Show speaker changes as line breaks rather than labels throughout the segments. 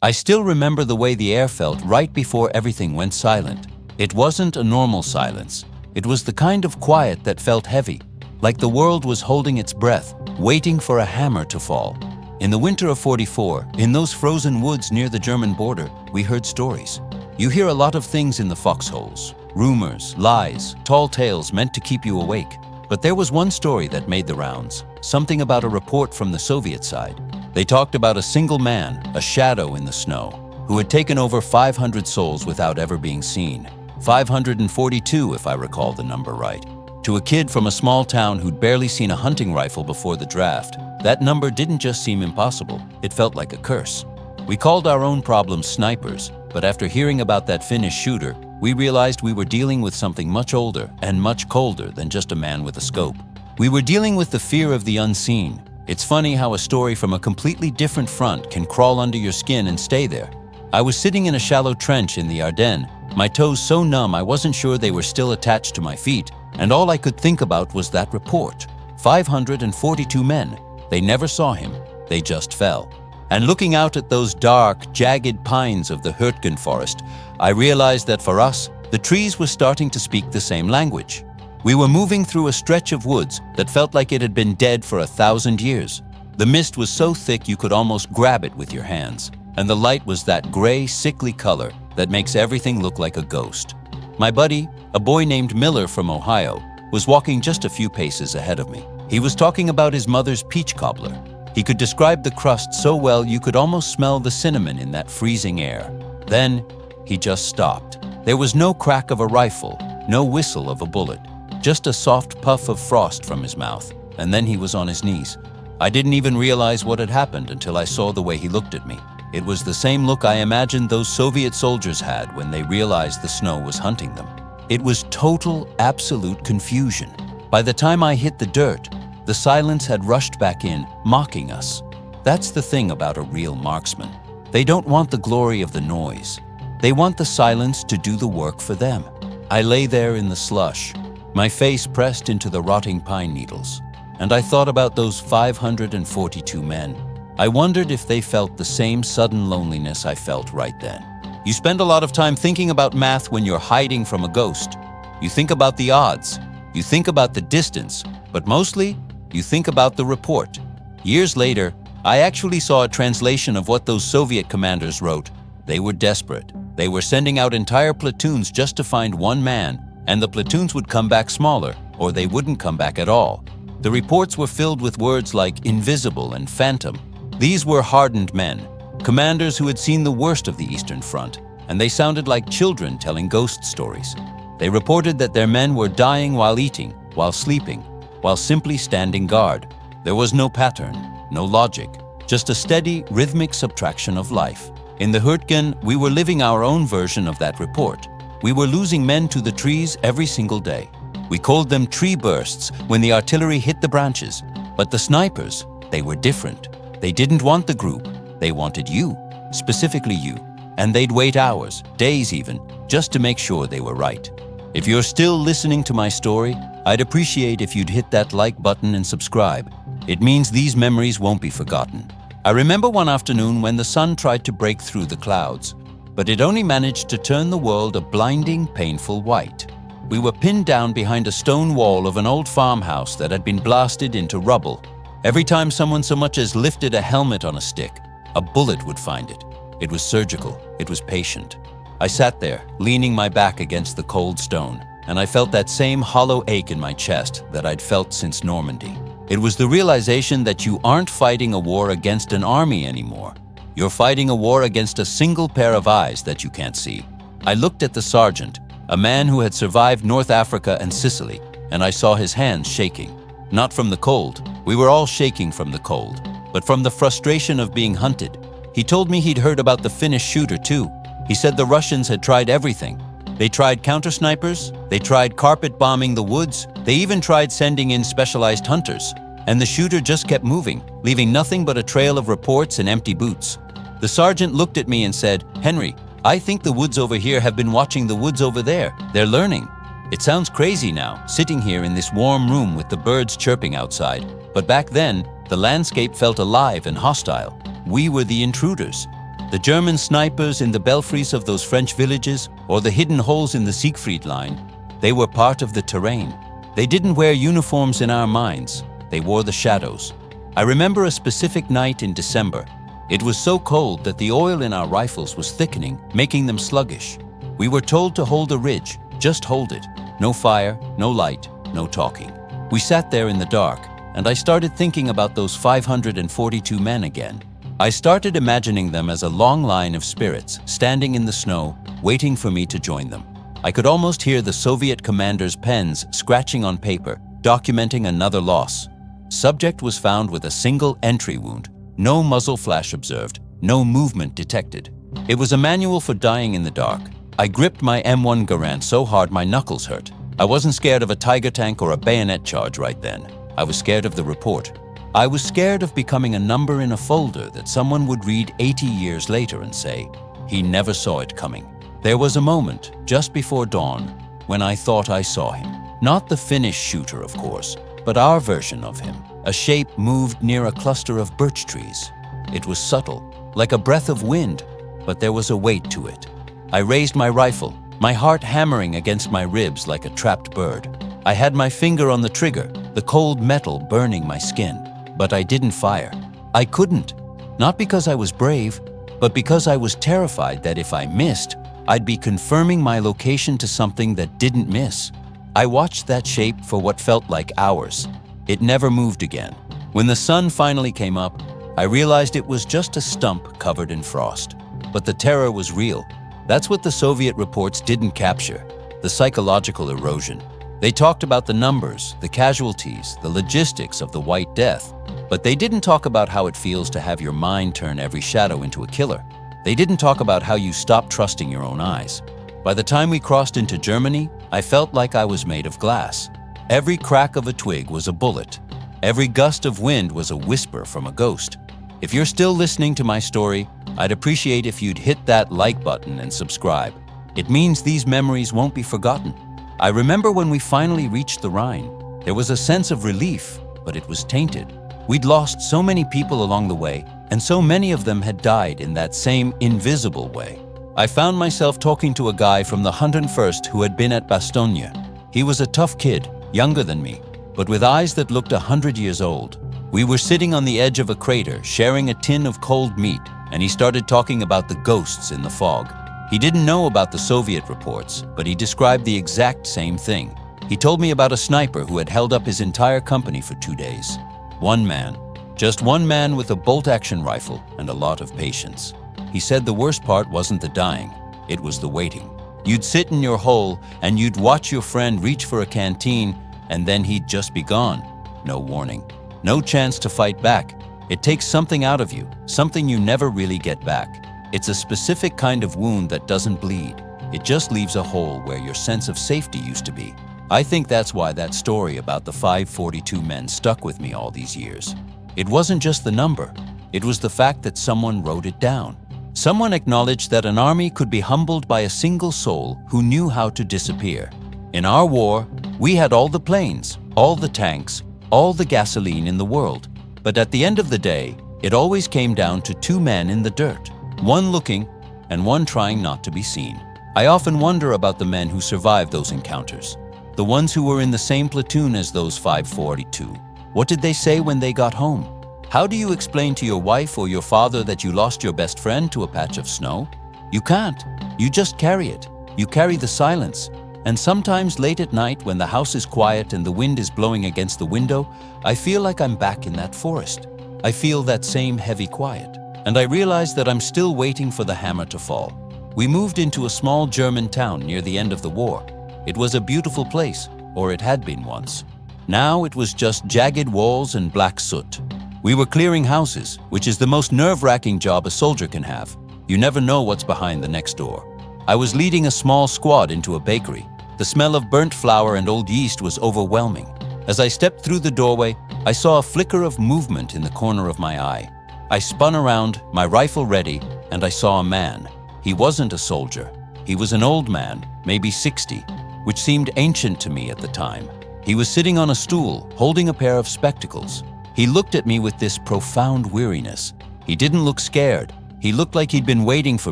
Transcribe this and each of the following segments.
I still remember the way the air felt right before everything went silent. It wasn't a normal silence. It was the kind of quiet that felt heavy, like the world was holding its breath, waiting for a hammer to fall. In the winter of '44, in those frozen woods near the German border, we heard stories. You hear a lot of things in the foxholes. Rumors, lies, tall tales meant to keep you awake. But there was one story that made the rounds, something about a report from the Soviet side. They talked about a single man, a shadow in the snow, who had taken over 500 souls without ever being seen. 542, if I recall the number right. To a kid from a small town who'd barely seen a hunting rifle before the draft, that number didn't just seem impossible, it felt like a curse. We called our own problems snipers, but after hearing about that Finnish shooter, we realized we were dealing with something much older and much colder than just a man with a scope. We were dealing with the fear of the unseen. It's funny how a story from a completely different front can crawl under your skin and stay there. I was sitting in a shallow trench in the Ardennes, my toes so numb I wasn't sure they were still attached to my feet, and all I could think about was that report. 542 men. They never saw him. They just fell. And looking out at those dark, jagged pines of the Hürtgen forest, I realized that for us, the trees were starting to speak the same language. We were moving through a stretch of woods that felt like it had been dead for 1,000 years. The mist was so thick you could almost grab it with your hands, and the light was that gray, sickly color that makes everything look like a ghost. My buddy, a boy named Miller from Ohio, was walking just a few paces ahead of me. He was talking about his mother's peach cobbler. He could describe the crust so well you could almost smell the cinnamon in that freezing air. Then, he just stopped. There was no crack of a rifle, no whistle of a bullet, just a soft puff of frost from his mouth, and then he was on his knees. I didn't even realize what had happened until I saw the way he looked at me. It was the same look I imagined those Soviet soldiers had when they realized the snow was hunting them. It was total, absolute confusion. By the time I hit the dirt, the silence had rushed back in, mocking us. That's the thing about a real marksman. They don't want the glory of the noise. They want the silence to do the work for them. I lay there in the slush, my face pressed into the rotting pine needles, and I thought about those 542 men. I wondered if they felt the same sudden loneliness I felt right then. You spend a lot of time thinking about math when you're hiding from a ghost. You think about the odds. You think about the distance, but mostly, you think about the report. Years later, I actually saw a translation of what those Soviet commanders wrote. They were desperate. They were sending out entire platoons just to find one man, and the platoons would come back smaller, or they wouldn't come back at all. The reports were filled with words like invisible and phantom. These were hardened men, commanders who had seen the worst of the Eastern Front, and they sounded like children telling ghost stories. They reported that their men were dying while eating, while sleeping, while simply standing guard. There was no pattern, no logic, just a steady, rhythmic subtraction of life. In the Hürtgen, we were living our own version of that report. We were losing men to the trees every single day. We called them tree bursts when the artillery hit the branches. But the snipers, they were different. They didn't want the group. They wanted you, specifically you. And they'd wait hours, days even, just to make sure they were right. If you're still listening to my story, I'd appreciate if you'd hit that like button and subscribe. It means these memories won't be forgotten. I remember one afternoon when the sun tried to break through the clouds, but it only managed to turn the world a blinding, painful white. We were pinned down behind a stone wall of an old farmhouse that had been blasted into rubble. Every time someone so much as lifted a helmet on a stick, a bullet would find it. It was surgical. It was patient. I sat there, leaning my back against the cold stone, and I felt that same hollow ache in my chest that I'd felt since Normandy. It was the realization that you aren't fighting a war against an army anymore. You're fighting a war against a single pair of eyes that you can't see. I looked at the sergeant, a man who had survived North Africa and Sicily, and I saw his hands shaking. Not from the cold. We were all shaking from the cold, but from the frustration of being hunted. He told me he'd heard about the Finnish shooter too. He said the Russians had tried everything. They tried counter-snipers, they tried carpet bombing the woods, they even tried sending in specialized hunters. And the shooter just kept moving, leaving nothing but a trail of reports and empty boots. The sergeant looked at me and said, "Henry, I think the woods over here have been watching the woods over there. They're learning." It sounds crazy now, sitting here in this warm room with the birds chirping outside. But back then, the landscape felt alive and hostile. We were the intruders. The German snipers in the belfries of those French villages, or the hidden holes in the Siegfried Line, they were part of the terrain. They didn't wear uniforms in our minds, they wore the shadows. I remember a specific night in December. It was so cold that the oil in our rifles was thickening, making them sluggish. We were told to hold a ridge, just hold it. No fire, no light, no talking. We sat there in the dark, and I started thinking about those 542 men again. I started imagining them as a long line of spirits standing in the snow, waiting for me to join them. I could almost hear the Soviet commanders' pens scratching on paper, documenting another loss. Subject was found with a single entry wound, no muzzle flash observed, no movement detected. It was a manual for dying in the dark. I gripped my M1 Garand so hard my knuckles hurt. I wasn't scared of a Tiger tank or a bayonet charge right then. I was scared of the report. I was scared of becoming a number in a folder that someone would read 80 years later and say, he never saw it coming. There was a moment, just before dawn, when I thought I saw him. Not the Finnish shooter, of course, but our version of him. A shape moved near a cluster of birch trees. It was subtle, like a breath of wind, but there was a weight to it. I raised my rifle, my heart hammering against my ribs like a trapped bird. I had my finger on the trigger, the cold metal burning my skin, but I didn't fire. I couldn't, not because I was brave, but because I was terrified that if I missed, I'd be confirming my location to something that didn't miss. I watched that shape for what felt like hours. It never moved again. When the sun finally came up, I realized it was just a stump covered in frost. But the terror was real. That's what the Soviet reports didn't capture, the psychological erosion. They talked about the numbers, the casualties, the logistics of the White Death, but they didn't talk about how it feels to have your mind turn every shadow into a killer. They didn't talk about how you stop trusting your own eyes. By the time we crossed into Germany, I felt like I was made of glass. Every crack of a twig was a bullet. Every gust of wind was a whisper from a ghost. If you're still listening to my story, I'd appreciate if you'd hit that like button and subscribe. It means these memories won't be forgotten. I remember when we finally reached the Rhine. There was a sense of relief, but it was tainted. We'd lost so many people along the way, and so many of them had died in that same invisible way. I found myself talking to a guy from the 101st who had been at Bastogne. He was a tough kid, younger than me, but with eyes that looked 100 years old. We were sitting on the edge of a crater, sharing a tin of cold meat, and he started talking about the ghosts in the fog. He didn't know about the Soviet reports, but he described the exact same thing. He told me about a sniper who had held up his entire company for 2 days. One man, just one man with a bolt-action rifle and a lot of patience. He said the worst part wasn't the dying, it was the waiting. You'd sit in your hole and you'd watch your friend reach for a canteen and then he'd just be gone. No warning, no chance to fight back. It takes something out of you, something you never really get back. It's a specific kind of wound that doesn't bleed. It just leaves a hole where your sense of safety used to be. I think that's why that story about the 542 men stuck with me all these years. It wasn't just the number, it was the fact that someone wrote it down. Someone acknowledged that an army could be humbled by a single soul who knew how to disappear. In our war, we had all the planes, all the tanks, all the gasoline in the world. But at the end of the day, it always came down to 2 men in the dirt, one looking and one trying not to be seen. I often wonder about the men who survived those encounters, the ones who were in the same platoon as those 542. What did they say when they got home? How do you explain to your wife or your father that you lost your best friend to a patch of snow? You can't. You just carry it. You carry the silence. And sometimes late at night when the house is quiet and the wind is blowing against the window, I feel like I'm back in that forest. I feel that same heavy quiet. And I realize that I'm still waiting for the hammer to fall. We moved into a small German town near the end of the war. It was a beautiful place, or it had been once. Now it was just jagged walls and black soot. We were clearing houses, which is the most nerve-wracking job a soldier can have. You never know what's behind the next door. I was leading a small squad into a bakery. The smell of burnt flour and old yeast was overwhelming. As I stepped through the doorway, I saw a flicker of movement in the corner of my eye. I spun around, my rifle ready, and I saw a man. He wasn't a soldier. He was an old man, maybe 60, which seemed ancient to me at the time. He was sitting on a stool, holding a pair of spectacles. He looked at me with this profound weariness. He didn't look scared. He looked like he'd been waiting for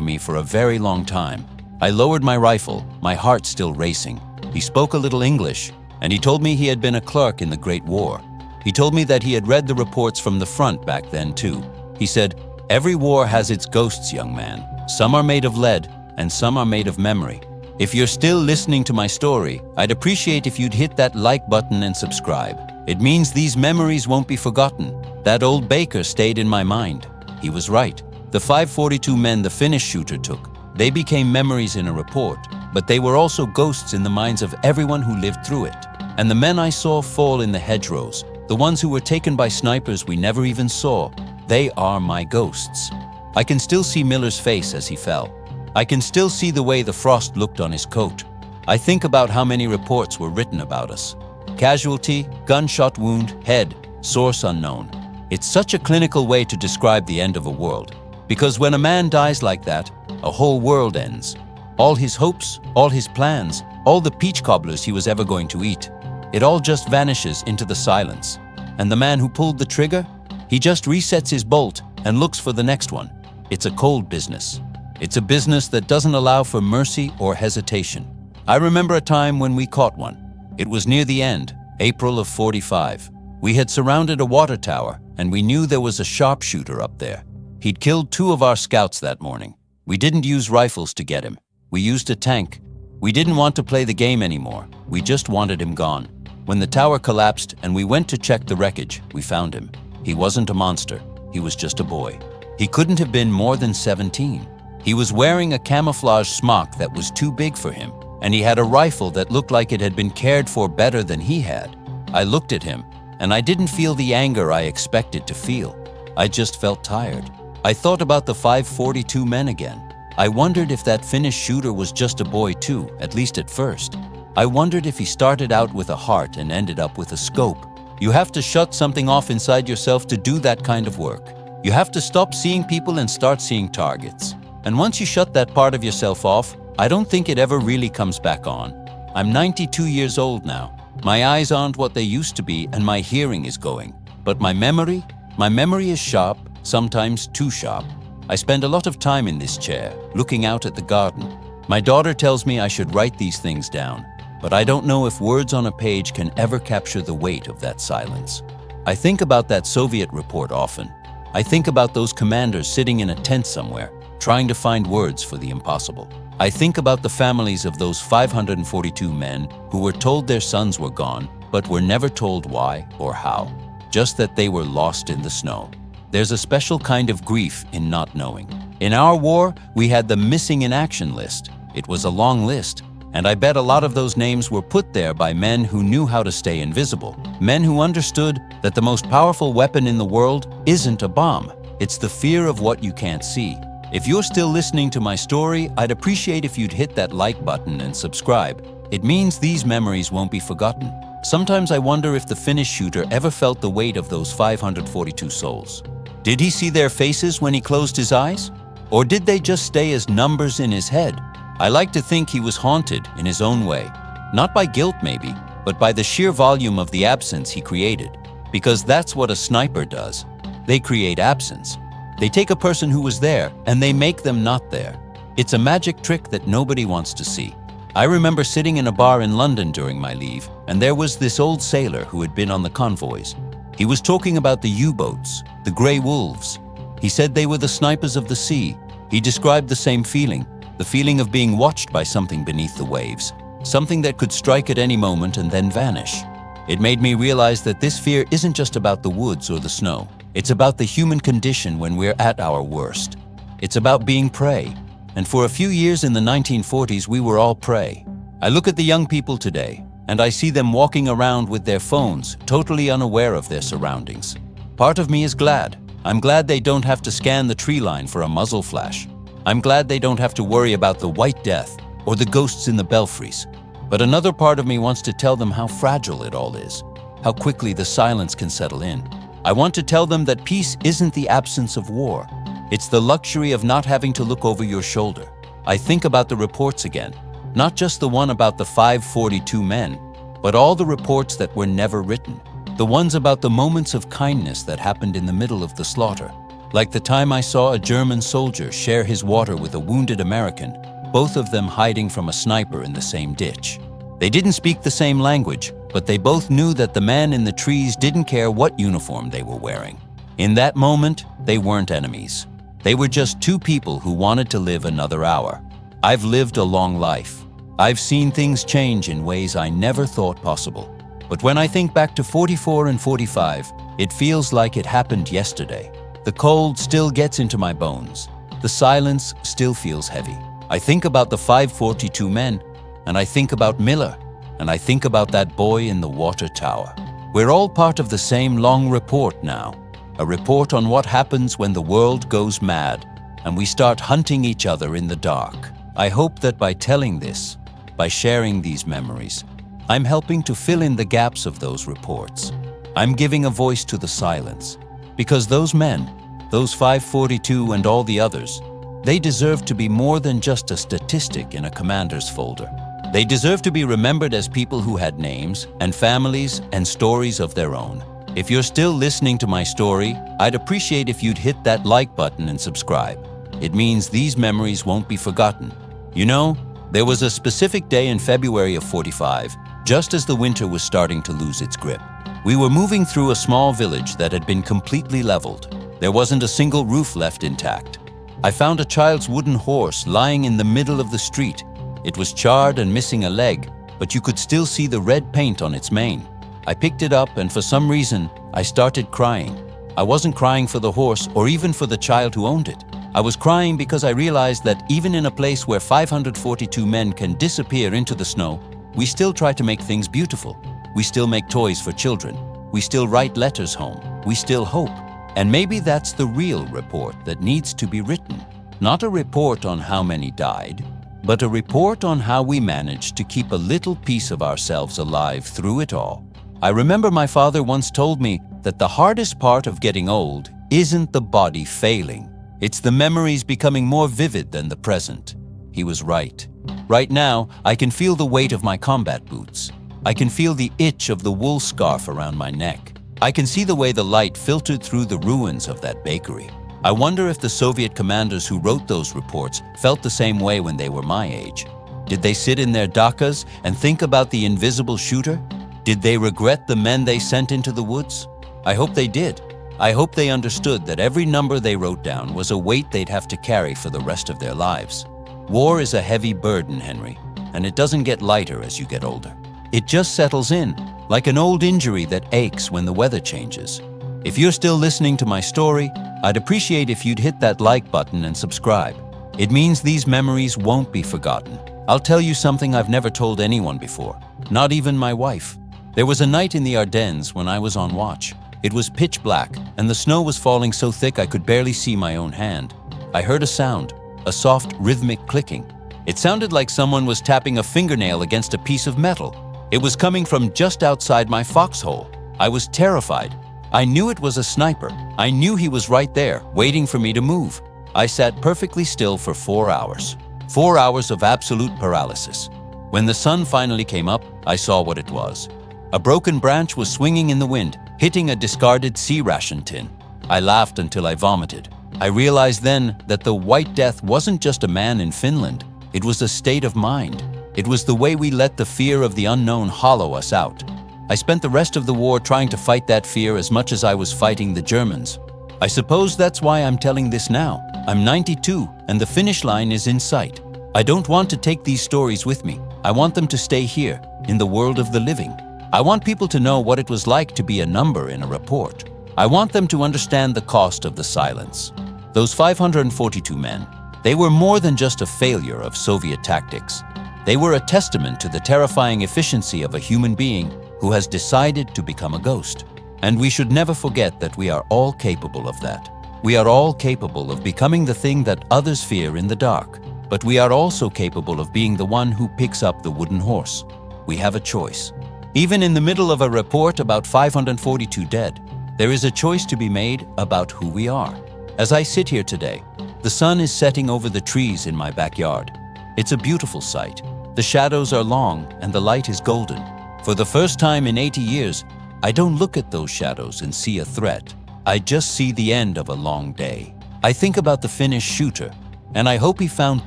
me for a very long time. I lowered my rifle, my heart still racing. He spoke a little English, and he told me he had been a clerk in the Great War. He told me that he had read the reports from the front back then too. He said, "Every war has its ghosts, young man. Some are made of lead, and some are made of memory. If you're still listening to my story, I'd appreciate if you'd hit that like button and subscribe. It means these memories won't be forgotten. That old baker stayed in my mind." He was right. The 542 men the Finnish shooter took, they became memories in a report, but they were also ghosts in the minds of everyone who lived through it. And the men I saw fall in the hedgerows, the ones who were taken by snipers we never even saw, they are my ghosts. I can still see Miller's face as he fell. I can still see the way the frost looked on his coat. I think about how many reports were written about us. Casualty, gunshot wound, head, source unknown. It's such a clinical way to describe the end of a world. Because when a man dies like that, a whole world ends. All his hopes, all his plans, all the peach cobblers he was ever going to eat, it all just vanishes into the silence. And the man who pulled the trigger, he just resets his bolt and looks for the next one. It's a cold business. It's a business that doesn't allow for mercy or hesitation. I remember a time when we caught one. It was near the end, April of '45. We had surrounded a water tower, and we knew there was a sharpshooter up there. He'd killed 2 of our scouts that morning. We didn't use rifles to get him. We used a tank. We didn't want to play the game anymore. We just wanted him gone. When the tower collapsed and we went to check the wreckage, we found him. He wasn't a monster. He was just a boy. He couldn't have been more than 17. He was wearing a camouflage smock that was too big for him, and he had a rifle that looked like it had been cared for better than he had. I looked at him, and I didn't feel the anger I expected to feel. I just felt tired. I thought about the 542 men again. I wondered if that Finnish shooter was just a boy too, at least at first. I wondered if he started out with a heart and ended up with a scope. You have to shut something off inside yourself to do that kind of work. You have to stop seeing people and start seeing targets. And once you shut that part of yourself off, I don't think it ever really comes back on. I'm 92 years old now. My eyes aren't what they used to be and my hearing is going. But my memory is sharp, sometimes too sharp. I spend a lot of time in this chair, looking out at the garden. My daughter tells me I should write these things down, but I don't know if words on a page can ever capture the weight of that silence. I think about that Soviet report often. I think about those commanders sitting in a tent somewhere, trying to find words for the impossible. I think about the families of those 542 men who were told their sons were gone, but were never told why or how, just that they were lost in the snow. There's a special kind of grief in not knowing. In our war, we had the missing in action list. It was a long list, and I bet a lot of those names were put there by men who knew how to stay invisible, men who understood that the most powerful weapon in the world isn't a bomb. It's the fear of what you can't see. If you're still listening to my story, I'd appreciate if you'd hit that like button and subscribe. It means these memories won't be forgotten. Sometimes I wonder if the Finnish shooter ever felt the weight of those 542 souls. Did he see their faces when he closed his eyes? Or did they just stay as numbers in his head? I like to think he was haunted in his own way. Not by guilt maybe, but by the sheer volume of the absence he created. Because that's what a sniper does. They create absence. They take a person who was there and they make them not there. It's a magic trick that nobody wants to see. I remember sitting in a bar in London during my leave, and there was this old sailor who had been on the convoys. He was talking about the U-boats, the Grey Wolves. He said they were the snipers of the sea. He described the same feeling, the feeling of being watched by something beneath the waves, something that could strike at any moment and then vanish. It made me realize that this fear isn't just about the woods or the snow. It's about the human condition when we're at our worst. It's about being prey. And for a few years in the 1940s, we were all prey. I look at the young people today, and I see them walking around with their phones, totally unaware of their surroundings. Part of me is glad. I'm glad they don't have to scan the tree line for a muzzle flash. I'm glad they don't have to worry about the White Death or the ghosts in the belfries. But another part of me wants to tell them how fragile it all is, how quickly the silence can settle in. I want to tell them that peace isn't the absence of war. It's the luxury of not having to look over your shoulder. I think about the reports again, not just the one about the 542 men, but all the reports that were never written, the ones about the moments of kindness that happened in the middle of the slaughter. Like the time I saw a German soldier share his water with a wounded American, both of them hiding from a sniper in the same ditch. They didn't speak the same language, but they both knew that the man in the trees didn't care what uniform they were wearing. In that moment, they weren't enemies. They were just two people who wanted to live another hour. I've lived a long life. I've seen things change in ways I never thought possible. But when I think back to 44 and 45, it feels like it happened yesterday. The cold still gets into my bones. The silence still feels heavy. I think about the 542 men, and I think about Miller, and I think about that boy in the water tower. We're all part of the same long report now. A report on what happens when the world goes mad, and we start hunting each other in the dark. I hope that by telling this, by sharing these memories, I'm helping to fill in the gaps of those reports. I'm giving a voice to the silence. Because those men, those 542 and all the others, they deserve to be more than just a statistic in a commander's folder. They deserve to be remembered as people who had names and families and stories of their own. If you're still listening to my story, I'd appreciate if you'd hit that like button and subscribe. It means these memories won't be forgotten. You know, there was a specific day in February of 45, just as the winter was starting to lose its grip. We were moving through a small village that had been completely leveled. There wasn't a single roof left intact. I found a child's wooden horse lying in the middle of the street. It was charred and missing a leg, but you could still see the red paint on its mane. I picked it up and for some reason, I started crying. I wasn't crying for the horse or even for the child who owned it. I was crying because I realized that even in a place where 542 men can disappear into the snow, we still try to make things beautiful. We still make toys for children. We still write letters home. We still hope. And maybe that's the real report that needs to be written. Not a report on how many died, but a report on how we managed to keep a little piece of ourselves alive through it all. I remember my father once told me that the hardest part of getting old isn't the body failing. It's the memories becoming more vivid than the present. He was right. Right now, I can feel the weight of my combat boots. I can feel the itch of the wool scarf around my neck. I can see the way the light filtered through the ruins of that bakery. I wonder if the Soviet commanders who wrote those reports felt the same way when they were my age. Did they sit in their dakas and think about the invisible shooter? Did they regret the men they sent into the woods? I hope they did. I hope they understood that every number they wrote down was a weight they'd have to carry for the rest of their lives. War is a heavy burden, Henry, and it doesn't get lighter as you get older. It just settles in, like an old injury that aches when the weather changes. If you're still listening to my story, I'd appreciate if you'd hit that like button and subscribe. It means these memories won't be forgotten. I'll tell you something I've never told anyone before, not even my wife. There was a night in the Ardennes when I was on watch. It was pitch black, and the snow was falling so thick I could barely see my own hand. I heard a sound, a soft, rhythmic clicking. It sounded like someone was tapping a fingernail against a piece of metal. It was coming from just outside my foxhole. I was terrified. I knew it was a sniper. I knew he was right there, waiting for me to move. I sat perfectly still for 4 hours. 4 hours of absolute paralysis. When the sun finally came up, I saw what it was. A broken branch was swinging in the wind, hitting a discarded sea ration tin. I laughed until I vomited. I realized then that the White Death wasn't just a man in Finland. It was a state of mind. It was the way we let the fear of the unknown hollow us out. I spent the rest of the war trying to fight that fear as much as I was fighting the Germans. I suppose that's why I'm telling this now. I'm 92 and the finish line is in sight. I don't want to take these stories with me. I want them to stay here, in the world of the living. I want people to know what it was like to be a number in a report. I want them to understand the cost of the silence. Those 542 men, they were more than just a failure of Soviet tactics. They were a testament to the terrifying efficiency of a human being who has decided to become a ghost. And we should never forget that we are all capable of that. We are all capable of becoming the thing that others fear in the dark, but we are also capable of being the one who picks up the wooden horse. We have a choice. Even in the middle of a report about 542 dead, there is a choice to be made about who we are. As I sit here today, the sun is setting over the trees in my backyard. It's a beautiful sight. The shadows are long and the light is golden. For the first time in 80 years, I don't look at those shadows and see a threat. I just see the end of a long day. I think about the Finnish shooter, and I hope he found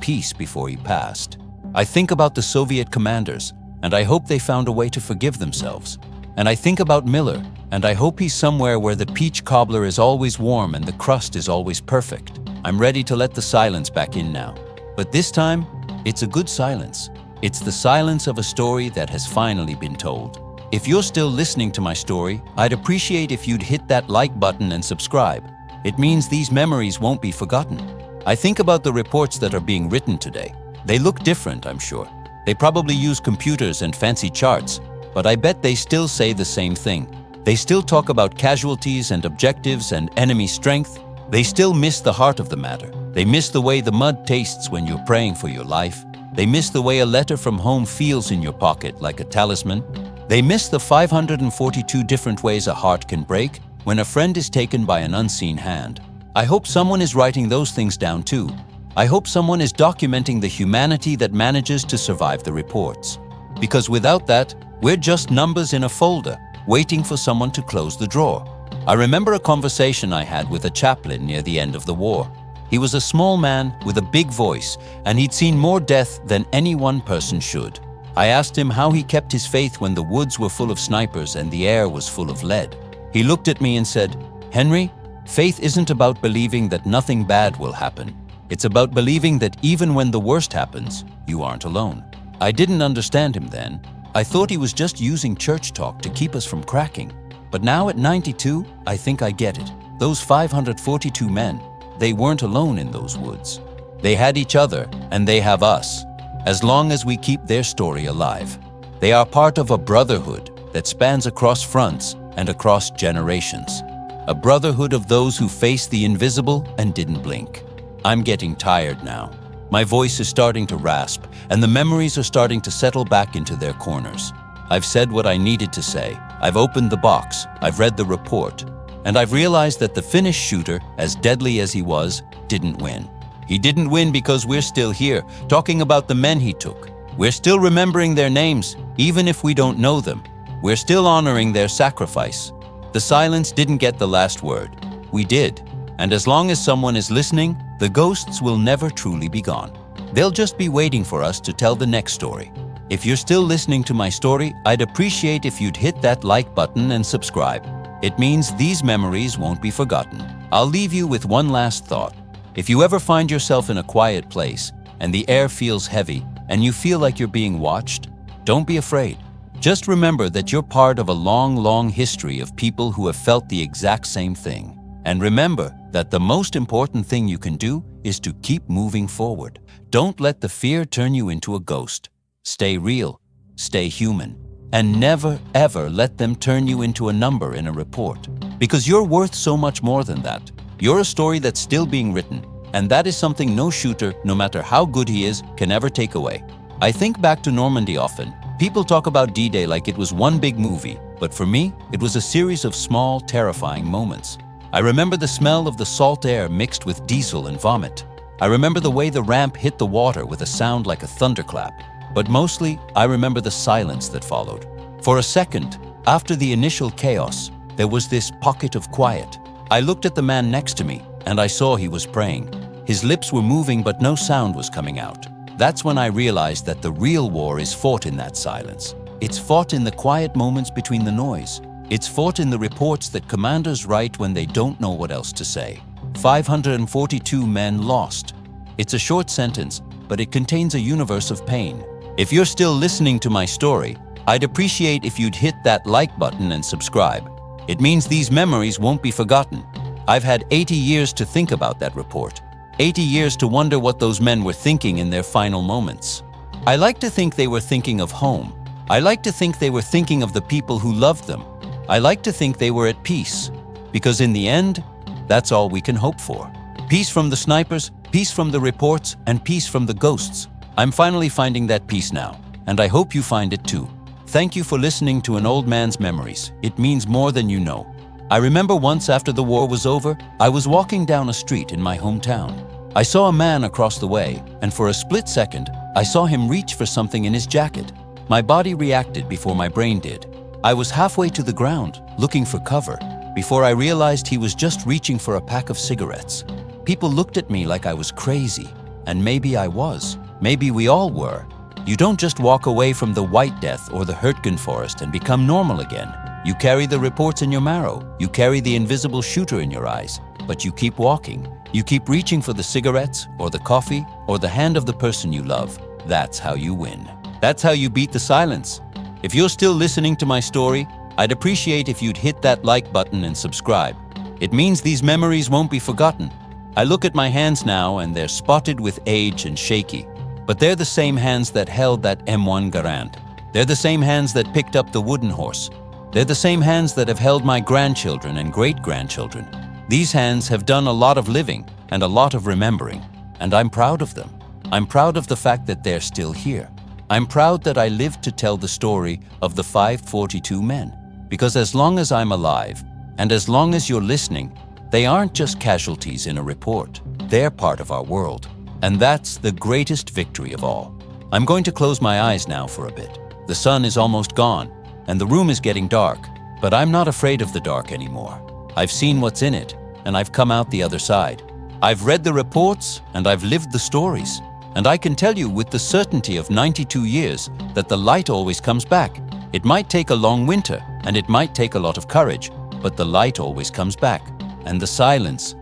peace before he passed. I think about the Soviet commanders, and I hope they found a way to forgive themselves. And I think about Miller, and I hope he's somewhere where the peach cobbler is always warm and the crust is always perfect. I'm ready to let the silence back in now. But this time, it's a good silence. It's the silence of a story that has finally been told. If you're still listening to my story, I'd appreciate if you'd hit that like button and subscribe. It means these memories won't be forgotten. I think about the reports that are being written today. They look different, I'm sure. They probably use computers and fancy charts, but I bet they still say the same thing. They still talk about casualties and objectives and enemy strength. They still miss the heart of the matter. They miss the way the mud tastes when you're praying for your life. They miss the way a letter from home feels in your pocket like a talisman. They miss the 542 different ways a heart can break when a friend is taken by an unseen hand. I hope someone is writing those things down too. I hope someone is documenting the humanity that manages to survive the reports. Because without that, we're just numbers in a folder, waiting for someone to close the drawer. I remember a conversation I had with a chaplain near the end of the war. He was a small man with a big voice, and he'd seen more death than any one person should. I asked him how he kept his faith when the woods were full of snipers and the air was full of lead. He looked at me and said, "Henry, faith isn't about believing that nothing bad will happen. It's about believing that even when the worst happens, you aren't alone." I didn't understand him then. I thought he was just using church talk to keep us from cracking. But now at 92, I think I get it. Those 542 men, they weren't alone in those woods. They had each other, and they have us, as long as we keep their story alive. They are part of a brotherhood that spans across fronts and across generations. A brotherhood of those who faced the invisible and didn't blink. I'm getting tired now. My voice is starting to rasp, and the memories are starting to settle back into their corners. I've said what I needed to say. I've opened the box. I've read the report. And I've realized that the Finnish shooter, as deadly as he was, didn't win. He didn't win because we're still here, talking about the men he took. We're still remembering their names, even if we don't know them. We're still honoring their sacrifice. The silence didn't get the last word. We did. And as long as someone is listening, the ghosts will never truly be gone. They'll just be waiting for us to tell the next story. If you're still listening to my story, I'd appreciate if you'd hit that like button and subscribe. It means these memories won't be forgotten. I'll leave you with one last thought. If you ever find yourself in a quiet place and the air feels heavy and you feel like you're being watched, don't be afraid. Just remember that you're part of a long, long history of people who have felt the exact same thing. And remember that the most important thing you can do is to keep moving forward. Don't let the fear turn you into a ghost. Stay real, stay human, and never ever let them turn you into a number in a report. Because you're worth so much more than that. You're a story that's still being written, and that is something no shooter, no matter how good he is, can ever take away. I think back to Normandy often. People talk about D-Day like it was one big movie, but for me, it was a series of small, terrifying moments. I remember the smell of the salt air mixed with diesel and vomit. I remember the way the ramp hit the water with a sound like a thunderclap. But mostly, I remember the silence that followed. For a second, after the initial chaos, there was this pocket of quiet. I looked at the man next to me, and I saw he was praying. His lips were moving, but no sound was coming out. That's when I realized that the real war is fought in that silence. It's fought in the quiet moments between the noise. It's fought in the reports that commanders write when they don't know what else to say. 542 men lost. It's a short sentence, but it contains a universe of pain. If you're still listening to my story, I'd appreciate if you'd hit that like button and subscribe. It means these memories won't be forgotten. I've had 80 years to think about that report. 80 years to wonder what those men were thinking in their final moments. I like to think they were thinking of home. I like to think they were thinking of the people who loved them. I like to think they were at peace. Because in the end, that's all we can hope for. Peace from the snipers, peace from the reports, and peace from the ghosts. I'm finally finding that peace now, and I hope you find it too. Thank you for listening to an old man's memories. It means more than you know. I remember once after the war was over, I was walking down a street in my hometown. I saw a man across the way, and for a split second, I saw him reach for something in his jacket. My body reacted before my brain did. I was halfway to the ground, looking for cover, before I realized he was just reaching for a pack of cigarettes. People looked at me like I was crazy, and maybe I was. Maybe we all were. You don't just walk away from the White Death or the Hurtgen Forest and become normal again. You carry the reports in your marrow. You carry the invisible shooter in your eyes. But you keep walking. You keep reaching for the cigarettes or the coffee or the hand of the person you love. That's how you win. That's how you beat the silence. If you're still listening to my story, I'd appreciate if you'd hit that like button and subscribe. It means these memories won't be forgotten. I look at my hands now and they're spotted with age and shaky. But they're the same hands that held that M1 Garand. They're the same hands that picked up the wooden horse. They're the same hands that have held my grandchildren and great-grandchildren. These hands have done a lot of living and a lot of remembering, and I'm proud of them. I'm proud of the fact that they're still here. I'm proud that I lived to tell the story of the 542 men, because as long as I'm alive, and as long as you're listening, they aren't just casualties in a report. They're part of our world, and that's the greatest victory of all. I'm going to close my eyes now for a bit. The sun is almost gone, and the room is getting dark, but I'm not afraid of the dark anymore. I've seen what's in it, and I've come out the other side. I've read the reports, and I've lived the stories. And I can tell you with the certainty of 92 years that the light always comes back. It might take a long winter, and it might take a lot of courage, but the light always comes back. And the silence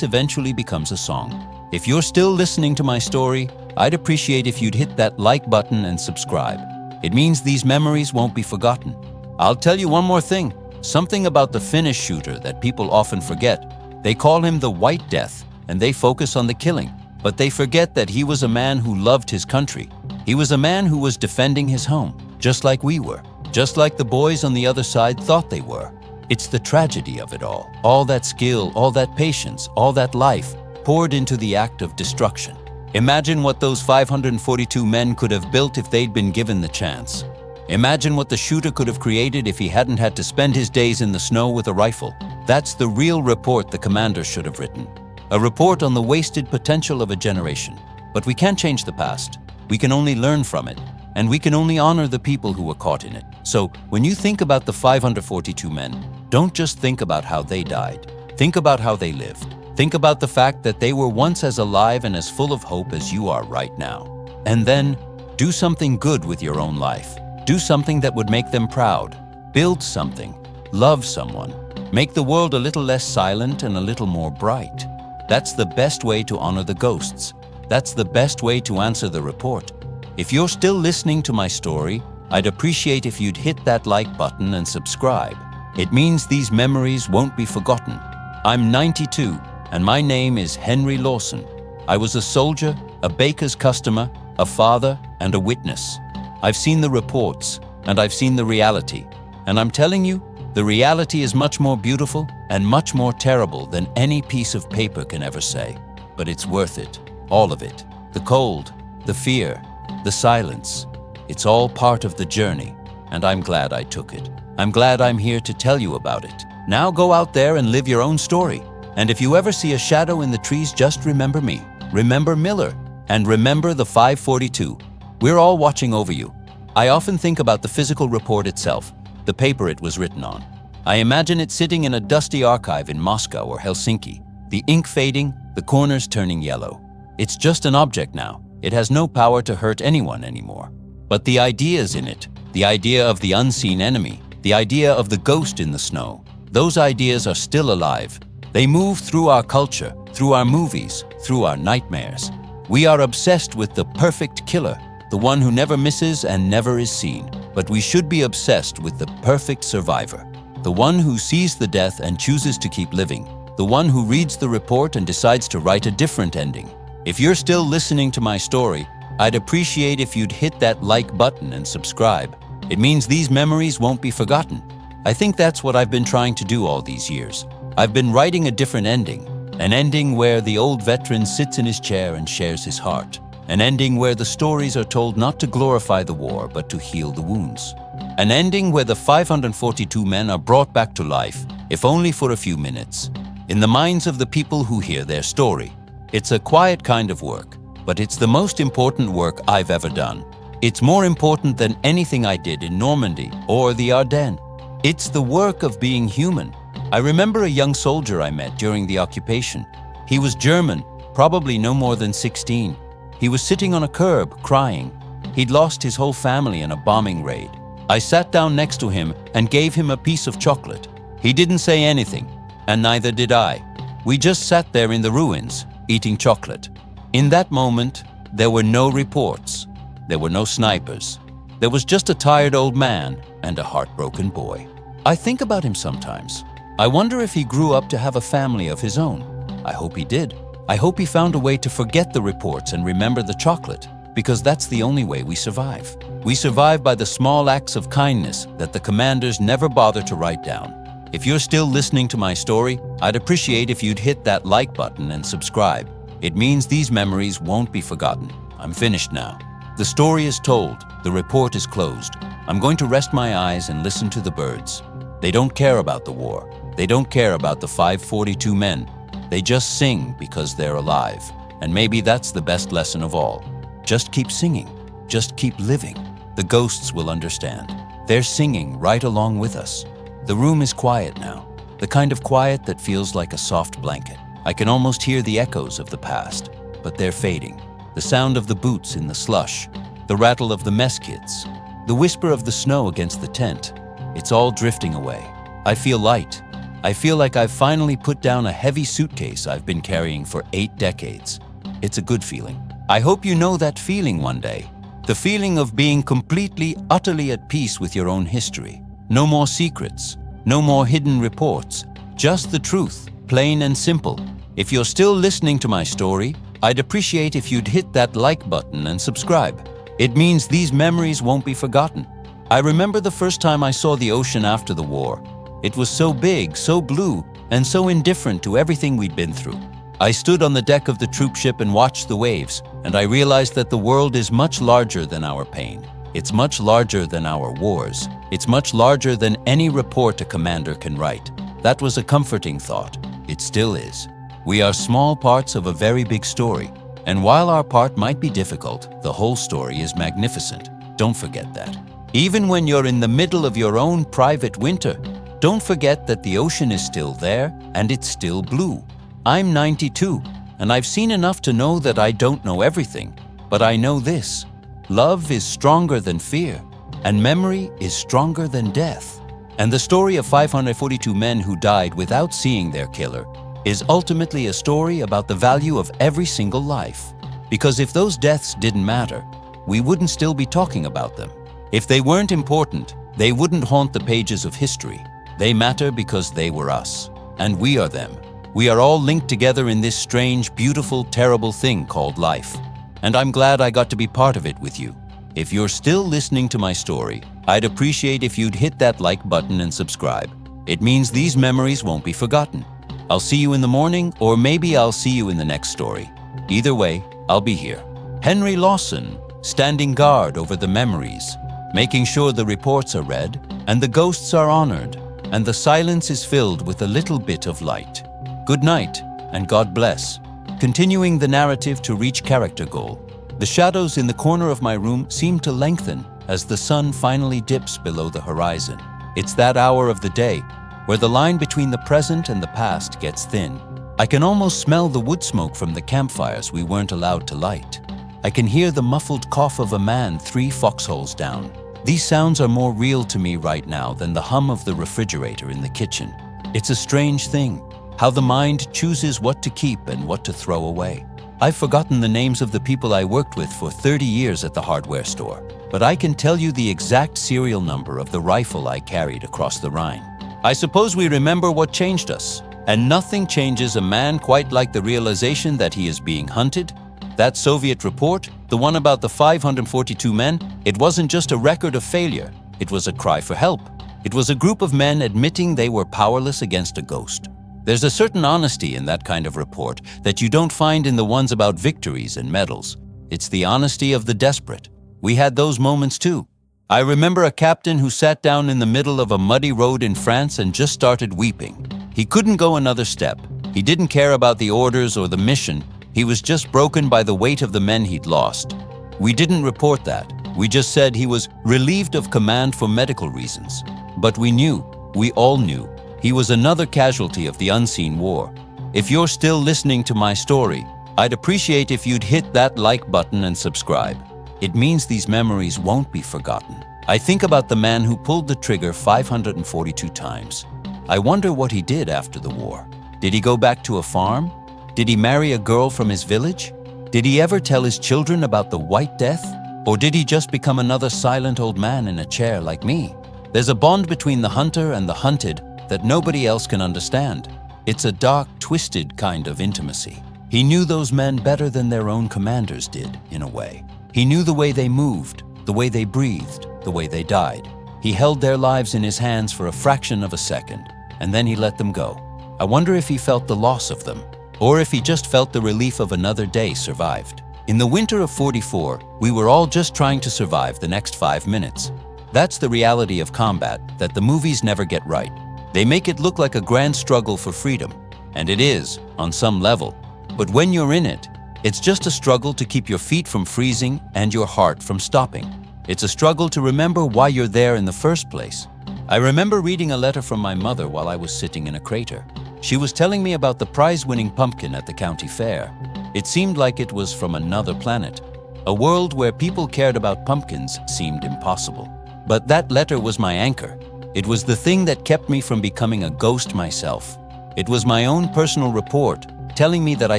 eventually becomes a song. If you're still listening to my story, I'd appreciate if you'd hit that like button and subscribe. It means these memories won't be forgotten. I'll tell you one more thing, something about the Finnish shooter that people often forget. They call him the White Death, and they focus on the killing. But they forget that he was a man who loved his country. He was a man who was defending his home, just like we were, just like the boys on the other side thought they were. It's the tragedy of it all that skill, all that patience, all that life poured into the act of destruction. Imagine what those 542 men could have built if they'd been given the chance. Imagine what the shooter could have created if he hadn't had to spend his days in the snow with a rifle. That's the real report the commander should have written. A report on the wasted potential of a generation. But we can't change the past. We can only learn from it, and we can only honor the people who were caught in it. So, when you think about the 542 men, don't just think about how they died. Think about how they lived. Think about the fact that they were once as alive and as full of hope as you are right now. And then, do something good with your own life. Do something that would make them proud. Build something. Love someone. Make the world a little less silent and a little more bright. That's the best way to honor the ghosts. That's the best way to answer the report. If you're still listening to my story, I'd appreciate if you'd hit that like button and subscribe. It means these memories won't be forgotten. I'm 92, and my name is Henry Lawson. I was a soldier, a baker's customer, a father, and a witness. I've seen the reports, and I've seen the reality. And I'm telling you, the reality is much more beautiful and much more terrible than any piece of paper can ever say. But it's worth it, all of it. The cold, the fear, the silence. It's all part of the journey, and I'm glad I took it. I'm glad I'm here to tell you about it. Now go out there and live your own story. And if you ever see a shadow in the trees, just remember me. Remember Miller, and remember the 542. We're all watching over you. I often think about the physical report itself, the paper it was written on. I imagine it sitting in a dusty archive in Moscow or Helsinki, the ink fading, the corners turning yellow. It's just an object now. It has no power to hurt anyone anymore. But the ideas in it, the idea of the unseen enemy, the idea of the ghost in the snow, those ideas are still alive. They move through our culture, through our movies, through our nightmares. We are obsessed with the perfect killer, the one who never misses and never is seen. But we should be obsessed with the perfect survivor, the one who sees the death and chooses to keep living, the one who reads the report and decides to write a different ending. If you're still listening to my story, I'd appreciate if you'd hit that like button and subscribe. It means these memories won't be forgotten. I think that's what I've been trying to do all these years. I've been writing a different ending, an ending where the old veteran sits in his chair and shares his heart. An ending where the stories are told not to glorify the war, but to heal the wounds. An ending where the 542 men are brought back to life, if only for a few minutes, in the minds of the people who hear their story. It's a quiet kind of work, but it's the most important work I've ever done. It's more important than anything I did in Normandy or the Ardennes. It's the work of being human, I remember a young soldier I met during the occupation. He was German, probably no more than 16. He was sitting on a curb, crying. He'd lost his whole family in a bombing raid. I sat down next to him and gave him a piece of chocolate. He didn't say anything, and neither did I. We just sat there in the ruins, eating chocolate. In that moment, there were no reports. There were no snipers. There was just a tired old man and a heartbroken boy. I think about him sometimes. I wonder if he grew up to have a family of his own. I hope he did. I hope he found a way to forget the reports and remember the chocolate, because that's the only way we survive. We survive by the small acts of kindness that the commanders never bother to write down. If you're still listening to my story, I'd appreciate if you'd hit that like button and subscribe. It means these memories won't be forgotten. I'm finished now. The story is told. The report is closed. I'm going to rest my eyes and listen to the birds. They don't care about the war. They don't care about the 542 men. They just sing because they're alive. And maybe that's the best lesson of all. Just keep singing. Just keep living. The ghosts will understand. They're singing right along with us. The room is quiet now. The kind of quiet that feels like a soft blanket. I can almost hear the echoes of the past, but they're fading. The sound of the boots in the slush, the rattle of the mess kits, the whisper of the snow against the tent. It's all drifting away. I feel light. I feel like I've finally put down a heavy suitcase I've been carrying for 8 decades. It's a good feeling. I hope you know that feeling one day. The feeling of being completely, utterly at peace with your own history. No more secrets. No more hidden reports. Just the truth, plain and simple. If you're still listening to my story, I'd appreciate if you'd hit that like button and subscribe. It means these memories won't be forgotten. I remember the first time I saw the ocean after the war. It was so big, so blue, and so indifferent to everything we'd been through. I stood on the deck of the troop ship and watched the waves, and I realized that the world is much larger than our pain. It's much larger than our wars. It's much larger than any report a commander can write. That was a comforting thought. It still is. We are small parts of a very big story, and while our part might be difficult, the whole story is magnificent. Don't forget that. Even when you're in the middle of your own private winter, don't forget that the ocean is still there and it's still blue. I'm 92, and I've seen enough to know that I don't know everything, but I know this. Love is stronger than fear, and memory is stronger than death. And the story of 542 men who died without seeing their killer is ultimately a story about the value of every single life. Because if those deaths didn't matter, we wouldn't still be talking about them. If they weren't important, they wouldn't haunt the pages of history. They matter because they were us, and we are them. We are all linked together in this strange, beautiful, terrible thing called life. And I'm glad I got to be part of it with you. If you're still listening to my story, I'd appreciate if you'd hit that like button and subscribe. It means these memories won't be forgotten. I'll see you in the morning, or maybe I'll see you in the next story. Either way, I'll be here. Henry Lawson, standing guard over the memories, making sure the reports are read, and the ghosts are honored, and the silence is filled with a little bit of light. Good night, and God bless. Continuing the narrative to reach character goal. The shadows in the corner of my room seem to lengthen as the sun finally dips below the horizon. It's that hour of the day where the line between the present and the past gets thin. I can almost smell the wood smoke from the campfires we weren't allowed to light. I can hear the muffled cough of a man 3 foxholes down. These sounds are more real to me right now than the hum of the refrigerator in the kitchen. It's a strange thing, how the mind chooses what to keep and what to throw away. I've forgotten the names of the people I worked with for 30 years at the hardware store, but I can tell you the exact serial number of the rifle I carried across the Rhine. I suppose we remember what changed us, and nothing changes a man quite like the realization that he is being hunted. That Soviet report, the one about the 542 men, it wasn't just a record of failure, it was a cry for help. It was a group of men admitting they were powerless against a ghost. There's a certain honesty in that kind of report that you don't find in the ones about victories and medals. It's the honesty of the desperate. We had those moments too. I remember a captain who sat down in the middle of a muddy road in France and just started weeping. He couldn't go another step. He didn't care about the orders or the mission. He was just broken by the weight of the men he'd lost. We didn't report that. We just said he was relieved of command for medical reasons. But we all knew, He was another casualty of the unseen war. If you're still listening to my story, I'd appreciate if you'd hit that like button and subscribe. It means these memories won't be forgotten. I think about the man who pulled the trigger 542 times. I wonder what he did after the war. Did he go back to a farm? Did he marry a girl from his village? Did he ever tell his children about the White Death? Or did he just become another silent old man in a chair like me? There's a bond between the hunter and the hunted that nobody else can understand. It's a dark, twisted kind of intimacy. He knew those men better than their own commanders did, in a way. He knew the way they moved, the way they breathed, the way they died. He held their lives in his hands for a fraction of a second, and then he let them go. I wonder if he felt the loss of them, or if he just felt the relief of another day survived. In the winter of '44, we were all just trying to survive the next 5 minutes. That's the reality of combat that the movies never get right. They make it look like a grand struggle for freedom, and it is, on some level. But when you're in it, it's just a struggle to keep your feet from freezing and your heart from stopping. It's a struggle to remember why you're there in the first place. I remember reading a letter from my mother while I was sitting in a crater. She was telling me about the prize-winning pumpkin at the county fair. It seemed like it was from another planet. A world where people cared about pumpkins seemed impossible. But that letter was my anchor. It was the thing that kept me from becoming a ghost myself. It was my own personal report telling me that I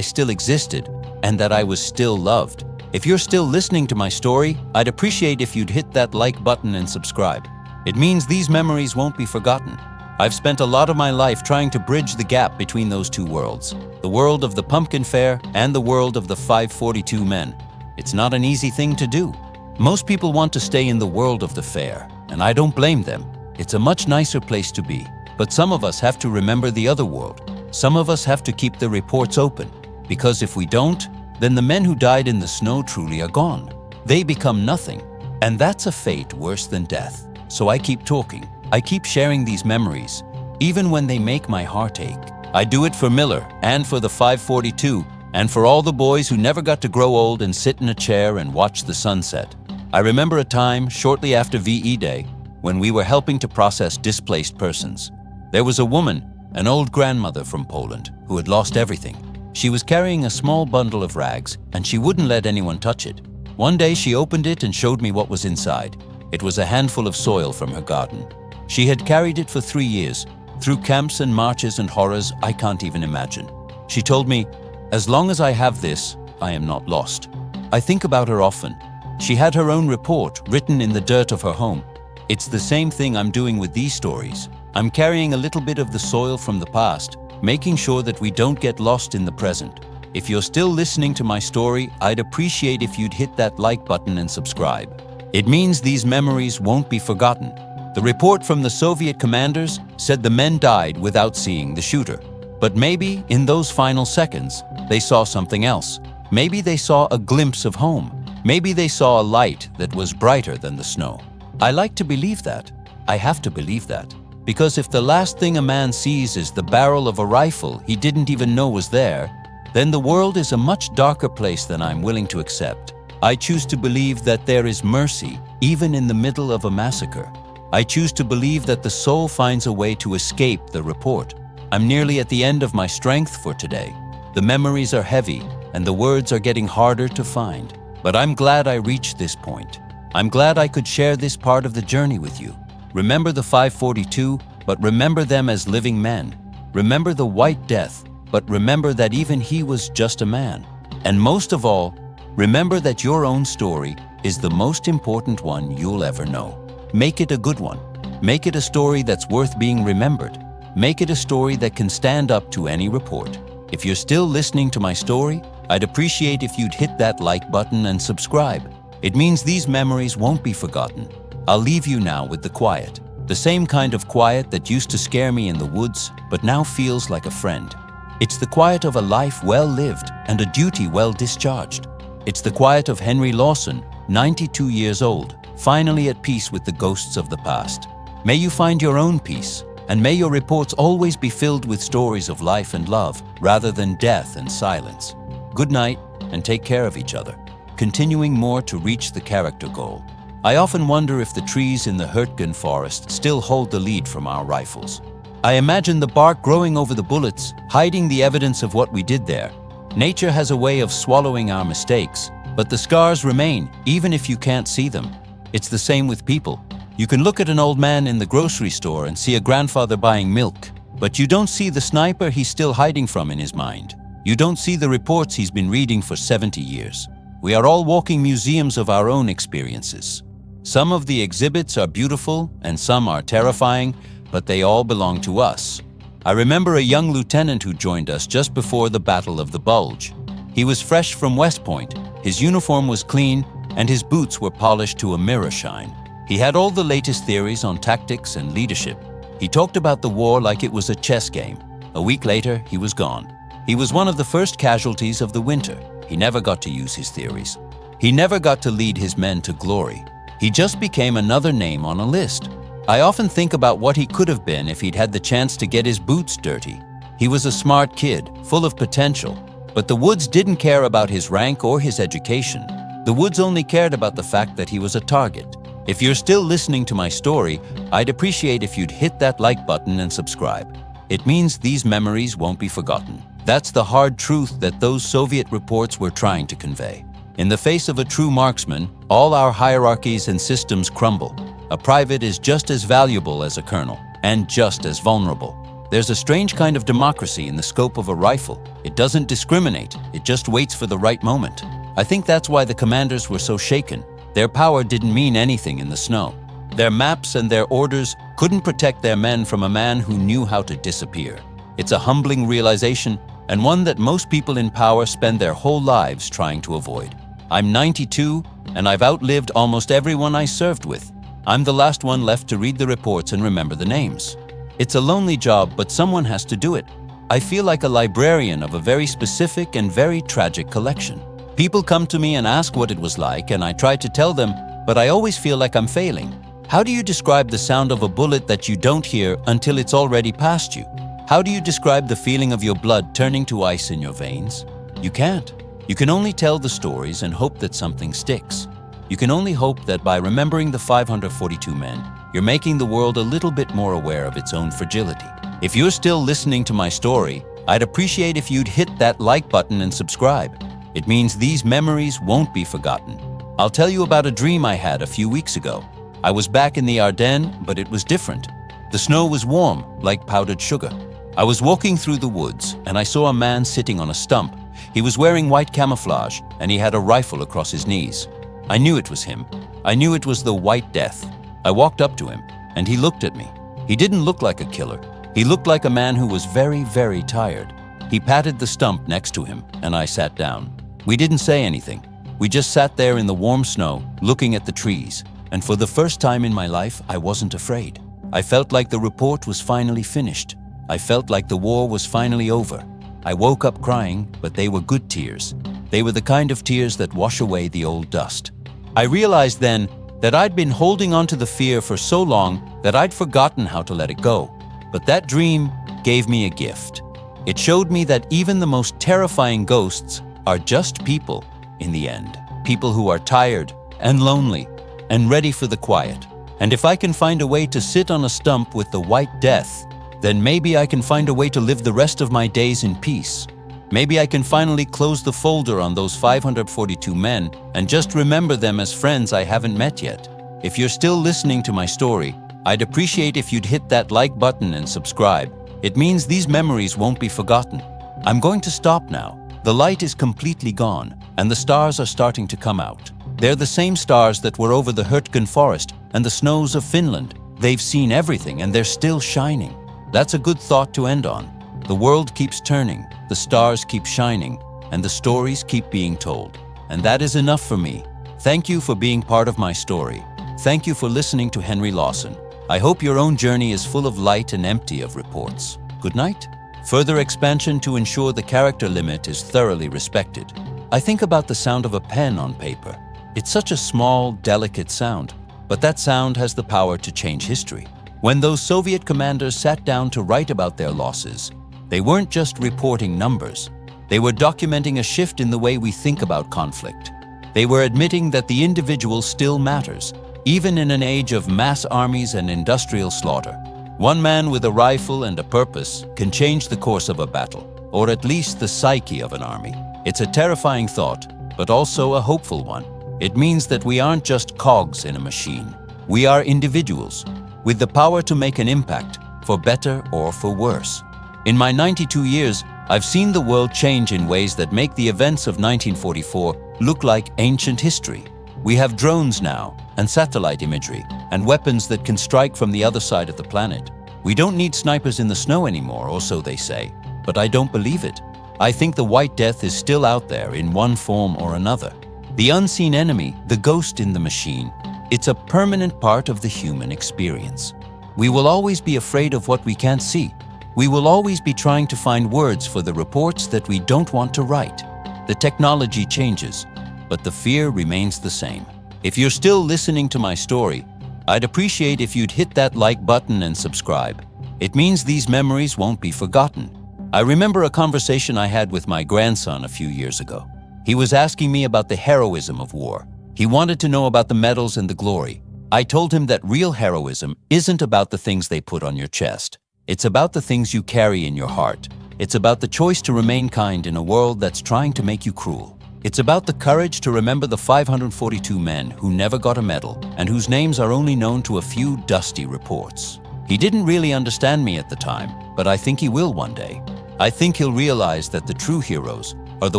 still existed and that I was still loved. If you're still listening to my story, I'd appreciate if you'd hit that like button and subscribe. It means these memories won't be forgotten. I've spent a lot of my life trying to bridge the gap between those two worlds, the world of the pumpkin fair and the world of the 542 men. It's not an easy thing to do. Most people want to stay in the world of the fair, and I don't blame them. It's a much nicer place to be. But some of us have to remember the other world. Some of us have to keep the reports open, because if we don't, then the men who died in the snow truly are gone. They become nothing, and that's a fate worse than death. So I keep talking. I keep sharing these memories, even when they make my heart ache. I do it for Miller and for the 542 and for all the boys who never got to grow old and sit in a chair and watch the sunset. I remember a time shortly after VE Day when we were helping to process displaced persons. There was a woman, an old grandmother from Poland, who had lost everything. She was carrying a small bundle of rags and she wouldn't let anyone touch it. One day she opened it and showed me what was inside. It was a handful of soil from her garden. She had carried it for 3 years, through camps and marches and horrors I can't even imagine. She told me, "As long as I have this, I am not lost." I think about her often. She had her own report written in the dirt of her home. It's the same thing I'm doing with these stories. I'm carrying a little bit of the soil from the past, making sure that we don't get lost in the present. If you're still listening to my story, I'd appreciate if you'd hit that like button and subscribe. It means these memories won't be forgotten. The report from the Soviet commanders said the men died without seeing the shooter. But maybe in those final seconds, they saw something else. Maybe they saw a glimpse of home. Maybe they saw a light that was brighter than the snow. I like to believe that. I have to believe that. Because if the last thing a man sees is the barrel of a rifle he didn't even know was there, then the world is a much darker place than I'm willing to accept. I choose to believe that there is mercy even in the middle of a massacre. I choose to believe that the soul finds a way to escape the report. I'm nearly at the end of my strength for today. The memories are heavy and the words are getting harder to find. But I'm glad I reached this point. I'm glad I could share this part of the journey with you. Remember the 542, but remember them as living men. Remember the White Death, but remember that even he was just a man. And most of all, remember that your own story is the most important one you'll ever know. Make it a good one. Make it a story that's worth being remembered. Make it a story that can stand up to any report. If you're still listening to my story, I'd appreciate if you'd hit that like button and subscribe. It means these memories won't be forgotten. I'll leave you now with the quiet. The same kind of quiet that used to scare me in the woods, but now feels like a friend. It's the quiet of a life well lived and a duty well discharged. It's the quiet of Henry Lawson, 92 years old, finally at peace with the ghosts of the past. May you find your own peace, and may your reports always be filled with stories of life and love, rather than death and silence. Good night, and take care of each other, continuing more to reach the character goal. I often wonder if the trees in the Hurtgen forest still hold the lead from our rifles. I imagine the bark growing over the bullets, hiding the evidence of what we did there. Nature has a way of swallowing our mistakes, but the scars remain, even if you can't see them. It's the same with people. You can look at an old man in the grocery store and see a grandfather buying milk, but you don't see the sniper he's still hiding from in his mind. You don't see the reports he's been reading for 70 years. We are all walking museums of our own experiences. Some of the exhibits are beautiful and some are terrifying, but they all belong to us. I remember a young lieutenant who joined us just before the Battle of the Bulge. He was fresh from West Point, his uniform was clean, and his boots were polished to a mirror shine. He had all the latest theories on tactics and leadership. He talked about the war like it was a chess game. A week later, he was gone. He was one of the first casualties of the winter. He never got to use his theories. He never got to lead his men to glory. He just became another name on a list. I often think about what he could have been if he'd had the chance to get his boots dirty. He was a smart kid, full of potential, but the Woods didn't care about his rank or his education. The Woods only cared about the fact that he was a target. If you're still listening to my story, I'd appreciate if you'd hit that like button and subscribe. It means these memories won't be forgotten. That's the hard truth that those Soviet reports were trying to convey. In the face of a true marksman, all our hierarchies and systems crumble. A private is just as valuable as a colonel, and just as vulnerable. There's a strange kind of democracy in the scope of a rifle. It doesn't discriminate, it just waits for the right moment. I think that's why the commanders were so shaken. Their power didn't mean anything in the snow. Their maps and their orders couldn't protect their men from a man who knew how to disappear. It's a humbling realization, and one that most people in power spend their whole lives trying to avoid. I'm 92, and I've outlived almost everyone I served with. I'm the last one left to read the reports and remember the names. It's a lonely job, but someone has to do it. I feel like a librarian of a very specific and very tragic collection. People come to me and ask what it was like, and I try to tell them, but I always feel like I'm failing. How do you describe the sound of a bullet that you don't hear until it's already past you? How do you describe the feeling of your blood turning to ice in your veins? You can't. You can only tell the stories and hope that something sticks. You can only hope that by remembering the 542 men, you're making the world a little bit more aware of its own fragility. If you're still listening to my story, I'd appreciate if you'd hit that like button and subscribe. It means these memories won't be forgotten. I'll tell you about a dream I had a few weeks ago. I was back in the Ardennes, but it was different. The snow was warm, like powdered sugar. I was walking through the woods, and I saw a man sitting on a stump. He was wearing white camouflage, and he had a rifle across his knees. I knew it was him. I knew it was the White Death. I walked up to him, and he looked at me. He didn't look like a killer. He looked like a man who was very, very tired. He patted the stump next to him, and I sat down. We didn't say anything. We just sat there in the warm snow, looking at the trees, and for the first time in my life, I wasn't afraid. I felt like the report was finally finished. I felt like the war was finally over. I woke up crying, but they were good tears. They were the kind of tears that wash away the old dust. I realized then that I'd been holding on to the fear for so long that I'd forgotten how to let it go. But that dream gave me a gift. It showed me that even the most terrifying ghosts are just people in the end. People who are tired and lonely and ready for the quiet. And if I can find a way to sit on a stump with the White Death, then maybe I can find a way to live the rest of my days in peace. Maybe I can finally close the folder on those 542 men and just remember them as friends I haven't met yet. If you're still listening to my story, I'd appreciate if you'd hit that like button and subscribe. It means these memories won't be forgotten. I'm going to stop now. The light is completely gone, and the stars are starting to come out. They're the same stars that were over the Hurtgen forest and the snows of Finland. They've seen everything, and they're still shining. That's a good thought to end on. The world keeps turning, the stars keep shining, and the stories keep being told. And that is enough for me. Thank you for being part of my story. Thank you for listening to Henry Lawson. I hope your own journey is full of light and empty of reports. Good night. Further expansion to ensure the character limit is thoroughly respected. I think about the sound of a pen on paper. It's such a small, delicate sound, but that sound has the power to change history. When those Soviet commanders sat down to write about their losses, they weren't just reporting numbers. They were documenting a shift in the way we think about conflict. They were admitting that the individual still matters, even in an age of mass armies and industrial slaughter. One man with a rifle and a purpose can change the course of a battle, or at least the psyche of an army. It's a terrifying thought, but also a hopeful one. It means that we aren't just cogs in a machine. We are individuals with the power to make an impact, for better or for worse. In my 92 years, I've seen the world change in ways that make the events of 1944 look like ancient history. We have drones now, and satellite imagery, and weapons that can strike from the other side of the planet. We don't need snipers in the snow anymore, or so they say, but I don't believe it. I think the White Death is still out there in one form or another. The unseen enemy, the ghost in the machine, it's a permanent part of the human experience. We will always be afraid of what we can't see. We will always be trying to find words for the reports that we don't want to write. The technology changes, but the fear remains the same. If you're still listening to my story, I'd appreciate if you'd hit that like button and subscribe. It means these memories won't be forgotten. I remember a conversation I had with my grandson a few years ago. He was asking me about the heroism of war. He wanted to know about the medals and the glory. I told him that real heroism isn't about the things they put on your chest. It's about the things you carry in your heart. It's about the choice to remain kind in a world that's trying to make you cruel. It's about the courage to remember the 542 men who never got a medal and whose names are only known to a few dusty reports. He didn't really understand me at the time, but I think he will one day. I think he'll realize that the true heroes are the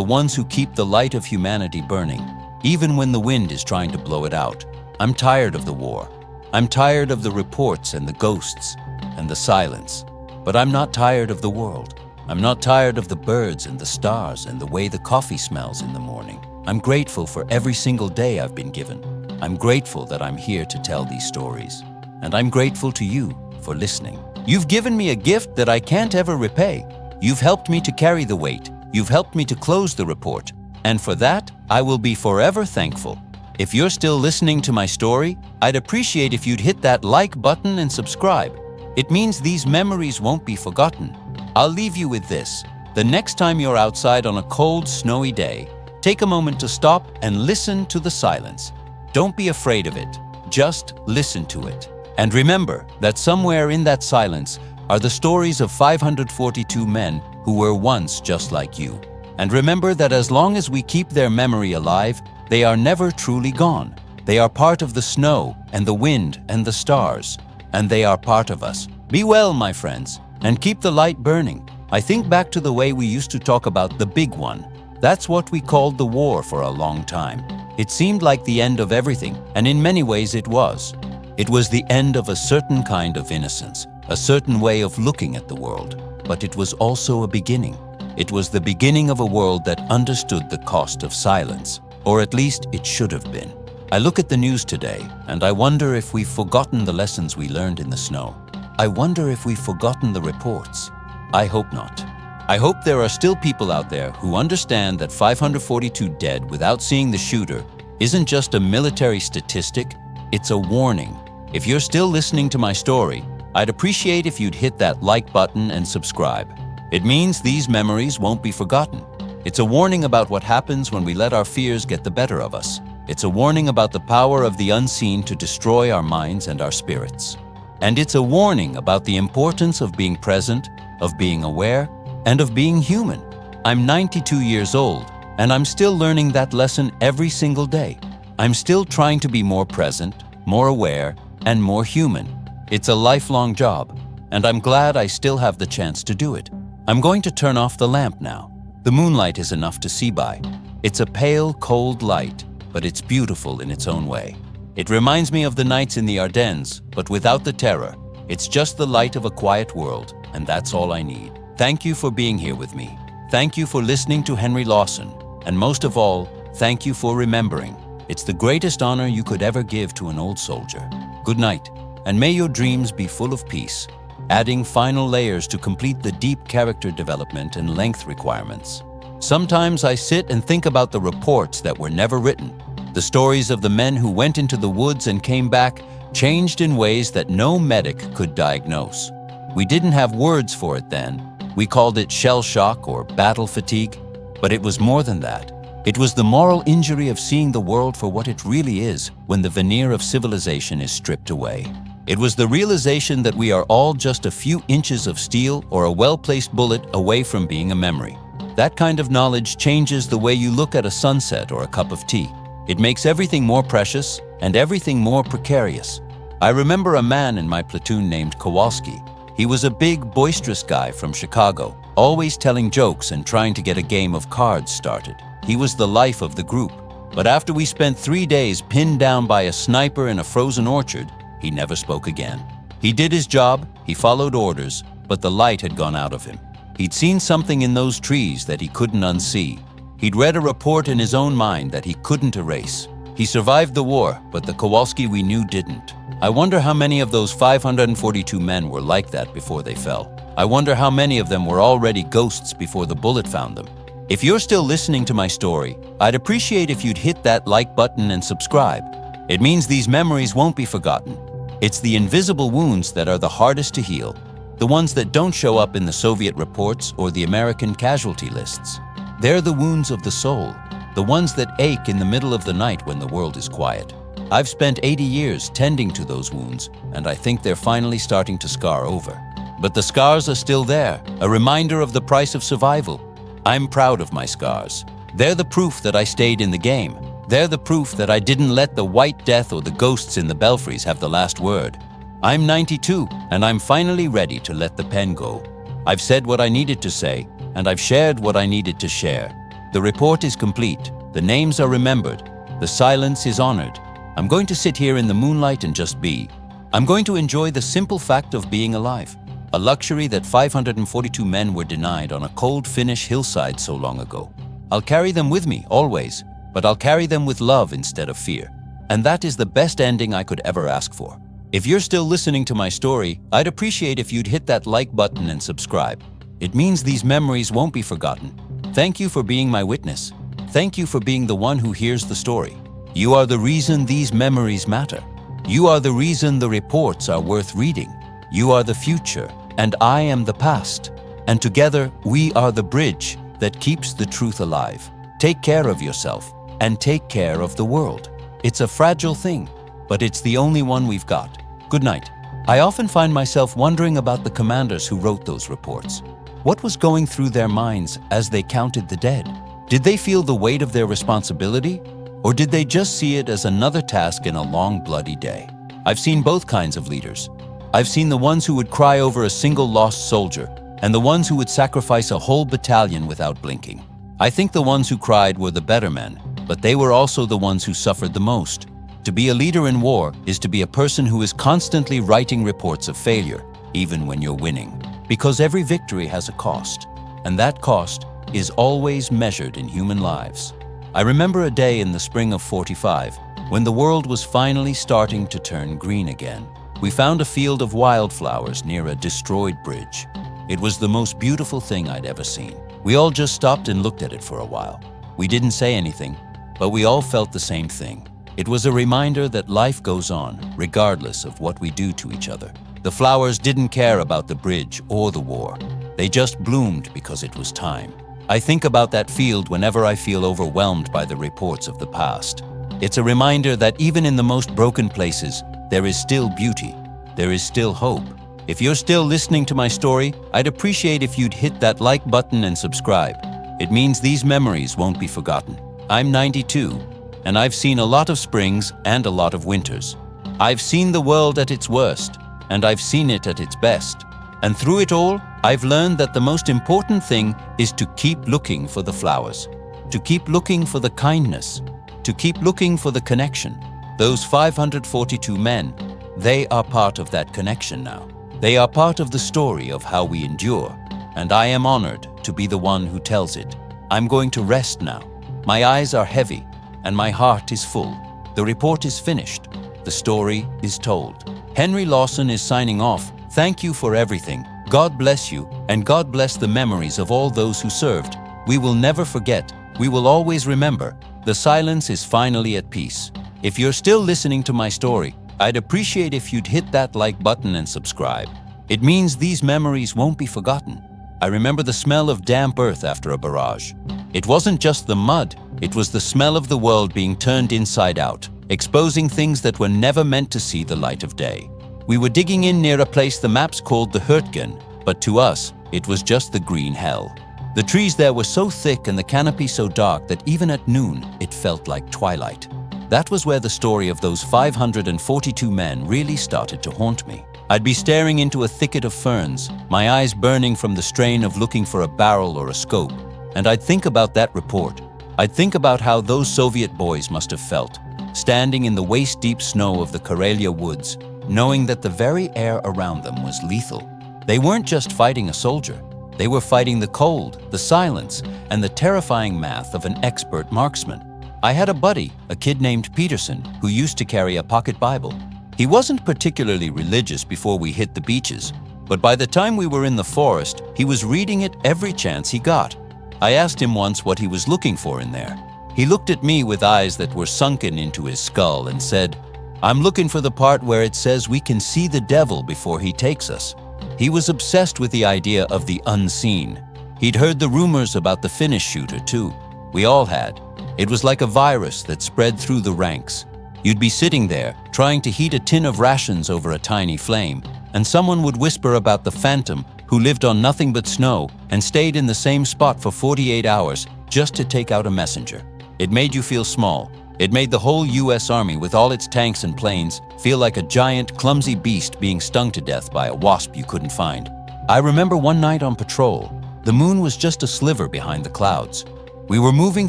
ones who keep the light of humanity burning, even when the wind is trying to blow it out. I'm tired of the war. I'm tired of the reports and the ghosts and the silence. But I'm not tired of the world. I'm not tired of the birds and the stars and the way the coffee smells in the morning. I'm grateful for every single day I've been given. I'm grateful that I'm here to tell these stories. And I'm grateful to you for listening. You've given me a gift that I can't ever repay. You've helped me to carry the weight. You've helped me to close the report. And for that, I will be forever thankful. If you're still listening to my story, I'd appreciate if you'd hit that like button and subscribe. It means these memories won't be forgotten. I'll leave you with this. The next time you're outside on a cold, snowy day, take a moment to stop and listen to the silence. Don't be afraid of it. Just listen to it. And remember that somewhere in that silence are the stories of 542 men who were once just like you. And remember that as long as we keep their memory alive, they are never truly gone. They are part of the snow and the wind and the stars, and they are part of us. Be well, my friends, and keep the light burning. I think back to the way we used to talk about the big one. That's what we called the war for a long time. It seemed like the end of everything, and in many ways it was. It was the end of a certain kind of innocence, a certain way of looking at the world, but it was also a beginning. It was the beginning of a world that understood the cost of silence, or at least it should have been. I look at the news today, and I wonder if we've forgotten the lessons we learned in the snow. I wonder if we've forgotten the reports. I hope not. I hope there are still people out there who understand that 542 dead without seeing the shooter isn't just a military statistic, it's a warning. If you're still listening to my story, I'd appreciate if you'd hit that like button and subscribe. It means these memories won't be forgotten. It's a warning about what happens when we let our fears get the better of us. It's a warning about the power of the unseen to destroy our minds and our spirits. And it's a warning about the importance of being present, of being aware, and of being human. I'm 92 years old, and I'm still learning that lesson every single day. I'm still trying to be more present, more aware, and more human. It's a lifelong job, and I'm glad I still have the chance to do it. I'm going to turn off the lamp now. The moonlight is enough to see by. It's a pale, cold light, but it's beautiful in its own way. It reminds me of the nights in the Ardennes, but without the terror. It's just the light of a quiet world, and that's all I need. Thank you for being here with me. Thank you for listening to Henry Lawson. And most of all, thank you for remembering. It's the greatest honor you could ever give to an old soldier. Good night, and may your dreams be full of peace, adding final layers to complete the deep character development and length requirements. Sometimes I sit and think about the reports that were never written, the stories of the men who went into the woods and came back changed in ways that no medic could diagnose. We didn't have words for it then. We called it shell shock or battle fatigue, but it was more than that. It was the moral injury of seeing the world for what it really is when the veneer of civilization is stripped away. It was the realization that we are all just a few inches of steel or a well-placed bullet away from being a memory. That kind of knowledge changes the way you look at a sunset or a cup of tea. It makes everything more precious and everything more precarious. I remember a man in my platoon named Kowalski. He was a big, boisterous guy from Chicago, always telling jokes and trying to get a game of cards started. He was the life of the group. But after we spent 3 days pinned down by a sniper in a frozen orchard, he never spoke again. He did his job, he followed orders, but the light had gone out of him. He'd seen something in those trees that he couldn't unsee. He'd read a report in his own mind that he couldn't erase. He survived the war, but the Kowalski we knew didn't. I wonder how many of those 542 men were like that before they fell. I wonder how many of them were already ghosts before the bullet found them. If you're still listening to my story, I'd appreciate if you'd hit that like button and subscribe. It means these memories won't be forgotten. It's the invisible wounds that are the hardest to heal, the ones that don't show up in the Soviet reports or the American casualty lists. They're the wounds of the soul, the ones that ache in the middle of the night when the world is quiet. I've spent 80 years tending to those wounds, and I think they're finally starting to scar over. But the scars are still there, a reminder of the price of survival. I'm proud of my scars. They're the proof that I stayed in the game. They're the proof that I didn't let the White Death or the ghosts in the belfries have the last word. I'm 92, and I'm finally ready to let the pen go. I've said what I needed to say, and I've shared what I needed to share. The report is complete. The names are remembered. The silence is honored. I'm going to sit here in the moonlight and just be. I'm going to enjoy the simple fact of being alive, a luxury that 542 men were denied on a cold Finnish hillside so long ago. I'll carry them with me, always, but I'll carry them with love instead of fear. And that is the best ending I could ever ask for. If you're still listening to my story, I'd appreciate if you'd hit that like button and subscribe. It means these memories won't be forgotten. Thank you for being my witness. Thank you for being the one who hears the story. You are the reason these memories matter. You are the reason the reports are worth reading. You are the future, and I am the past. And together, we are the bridge that keeps the truth alive. Take care of yourself, and take care of the world. It's a fragile thing, but it's the only one we've got. Good night. I often find myself wondering about the commanders who wrote those reports. What was going through their minds as they counted the dead? Did they feel the weight of their responsibility? Or did they just see it as another task in a long, bloody day? I've seen both kinds of leaders. I've seen the ones who would cry over a single lost soldier, and the ones who would sacrifice a whole battalion without blinking. I think the ones who cried were the better men, but they were also the ones who suffered the most. To be a leader in war is to be a person who is constantly writing reports of failure, even when you're winning. Because every victory has a cost, and that cost is always measured in human lives. I remember a day in the spring of '45 when the world was finally starting to turn green again. We found a field of wildflowers near a destroyed bridge. It was the most beautiful thing I'd ever seen. We all just stopped and looked at it for a while. We didn't say anything, but we all felt the same thing. It was a reminder that life goes on, regardless of what we do to each other. The flowers didn't care about the bridge or the war. They just bloomed because it was time. I think about that field whenever I feel overwhelmed by the reports of the past. It's a reminder that even in the most broken places, there is still beauty. There is still hope. If you're still listening to my story, I'd appreciate if you'd hit that like button and subscribe. It means these memories won't be forgotten. I'm 92, and I've seen a lot of springs and a lot of winters. I've seen the world at its worst, and I've seen it at its best. And through it all, I've learned that the most important thing is to keep looking for the flowers, to keep looking for the kindness, to keep looking for the connection. Those 542 men, they are part of that connection now. They are part of the story of how we endure, and I am honored to be the one who tells it. I'm going to rest now. My eyes are heavy, and my heart is full. The report is finished. The story is told. Henry Lawson is signing off. Thank you for everything. God bless you, and God bless the memories of all those who served. We will never forget. We will always remember. The silence is finally at peace. If you're still listening to my story, I'd appreciate if you'd hit that like button and subscribe. It means these memories won't be forgotten. I remember the smell of damp earth after a barrage. It wasn't just the mud, it was the smell of the world being turned inside out, exposing things that were never meant to see the light of day. We were digging in near a place the maps called the Hurtgen, but to us, it was just the green hell. The trees there were so thick and the canopy so dark that even at noon, it felt like twilight. That was where the story of those 542 men really started to haunt me. I'd be staring into a thicket of ferns, my eyes burning from the strain of looking for a barrel or a scope, and I'd think about that report. I'd think about how those Soviet boys must have felt, standing in the waist-deep snow of the Karelia woods, knowing that the very air around them was lethal. They weren't just fighting a soldier. They were fighting the cold, the silence, and the terrifying math of an expert marksman. I had a buddy, a kid named Peterson, who used to carry a pocket Bible. He wasn't particularly religious before we hit the beaches, but by the time we were in the forest, he was reading it every chance he got. I asked him once what he was looking for in there. He looked at me with eyes that were sunken into his skull and said, "I'm looking for the part where it says we can see the devil before he takes us." He was obsessed with the idea of the unseen. He'd heard the rumors about the Finnish shooter too. We all had. It was like a virus that spread through the ranks. You'd be sitting there, trying to heat a tin of rations over a tiny flame, and someone would whisper about the phantom who lived on nothing but snow and stayed in the same spot for 48 hours just to take out a messenger. It made you feel small. It made the whole US Army with all its tanks and planes feel like a giant, clumsy beast being stung to death by a wasp you couldn't find. I remember one night on patrol, the moon was just a sliver behind the clouds. We were moving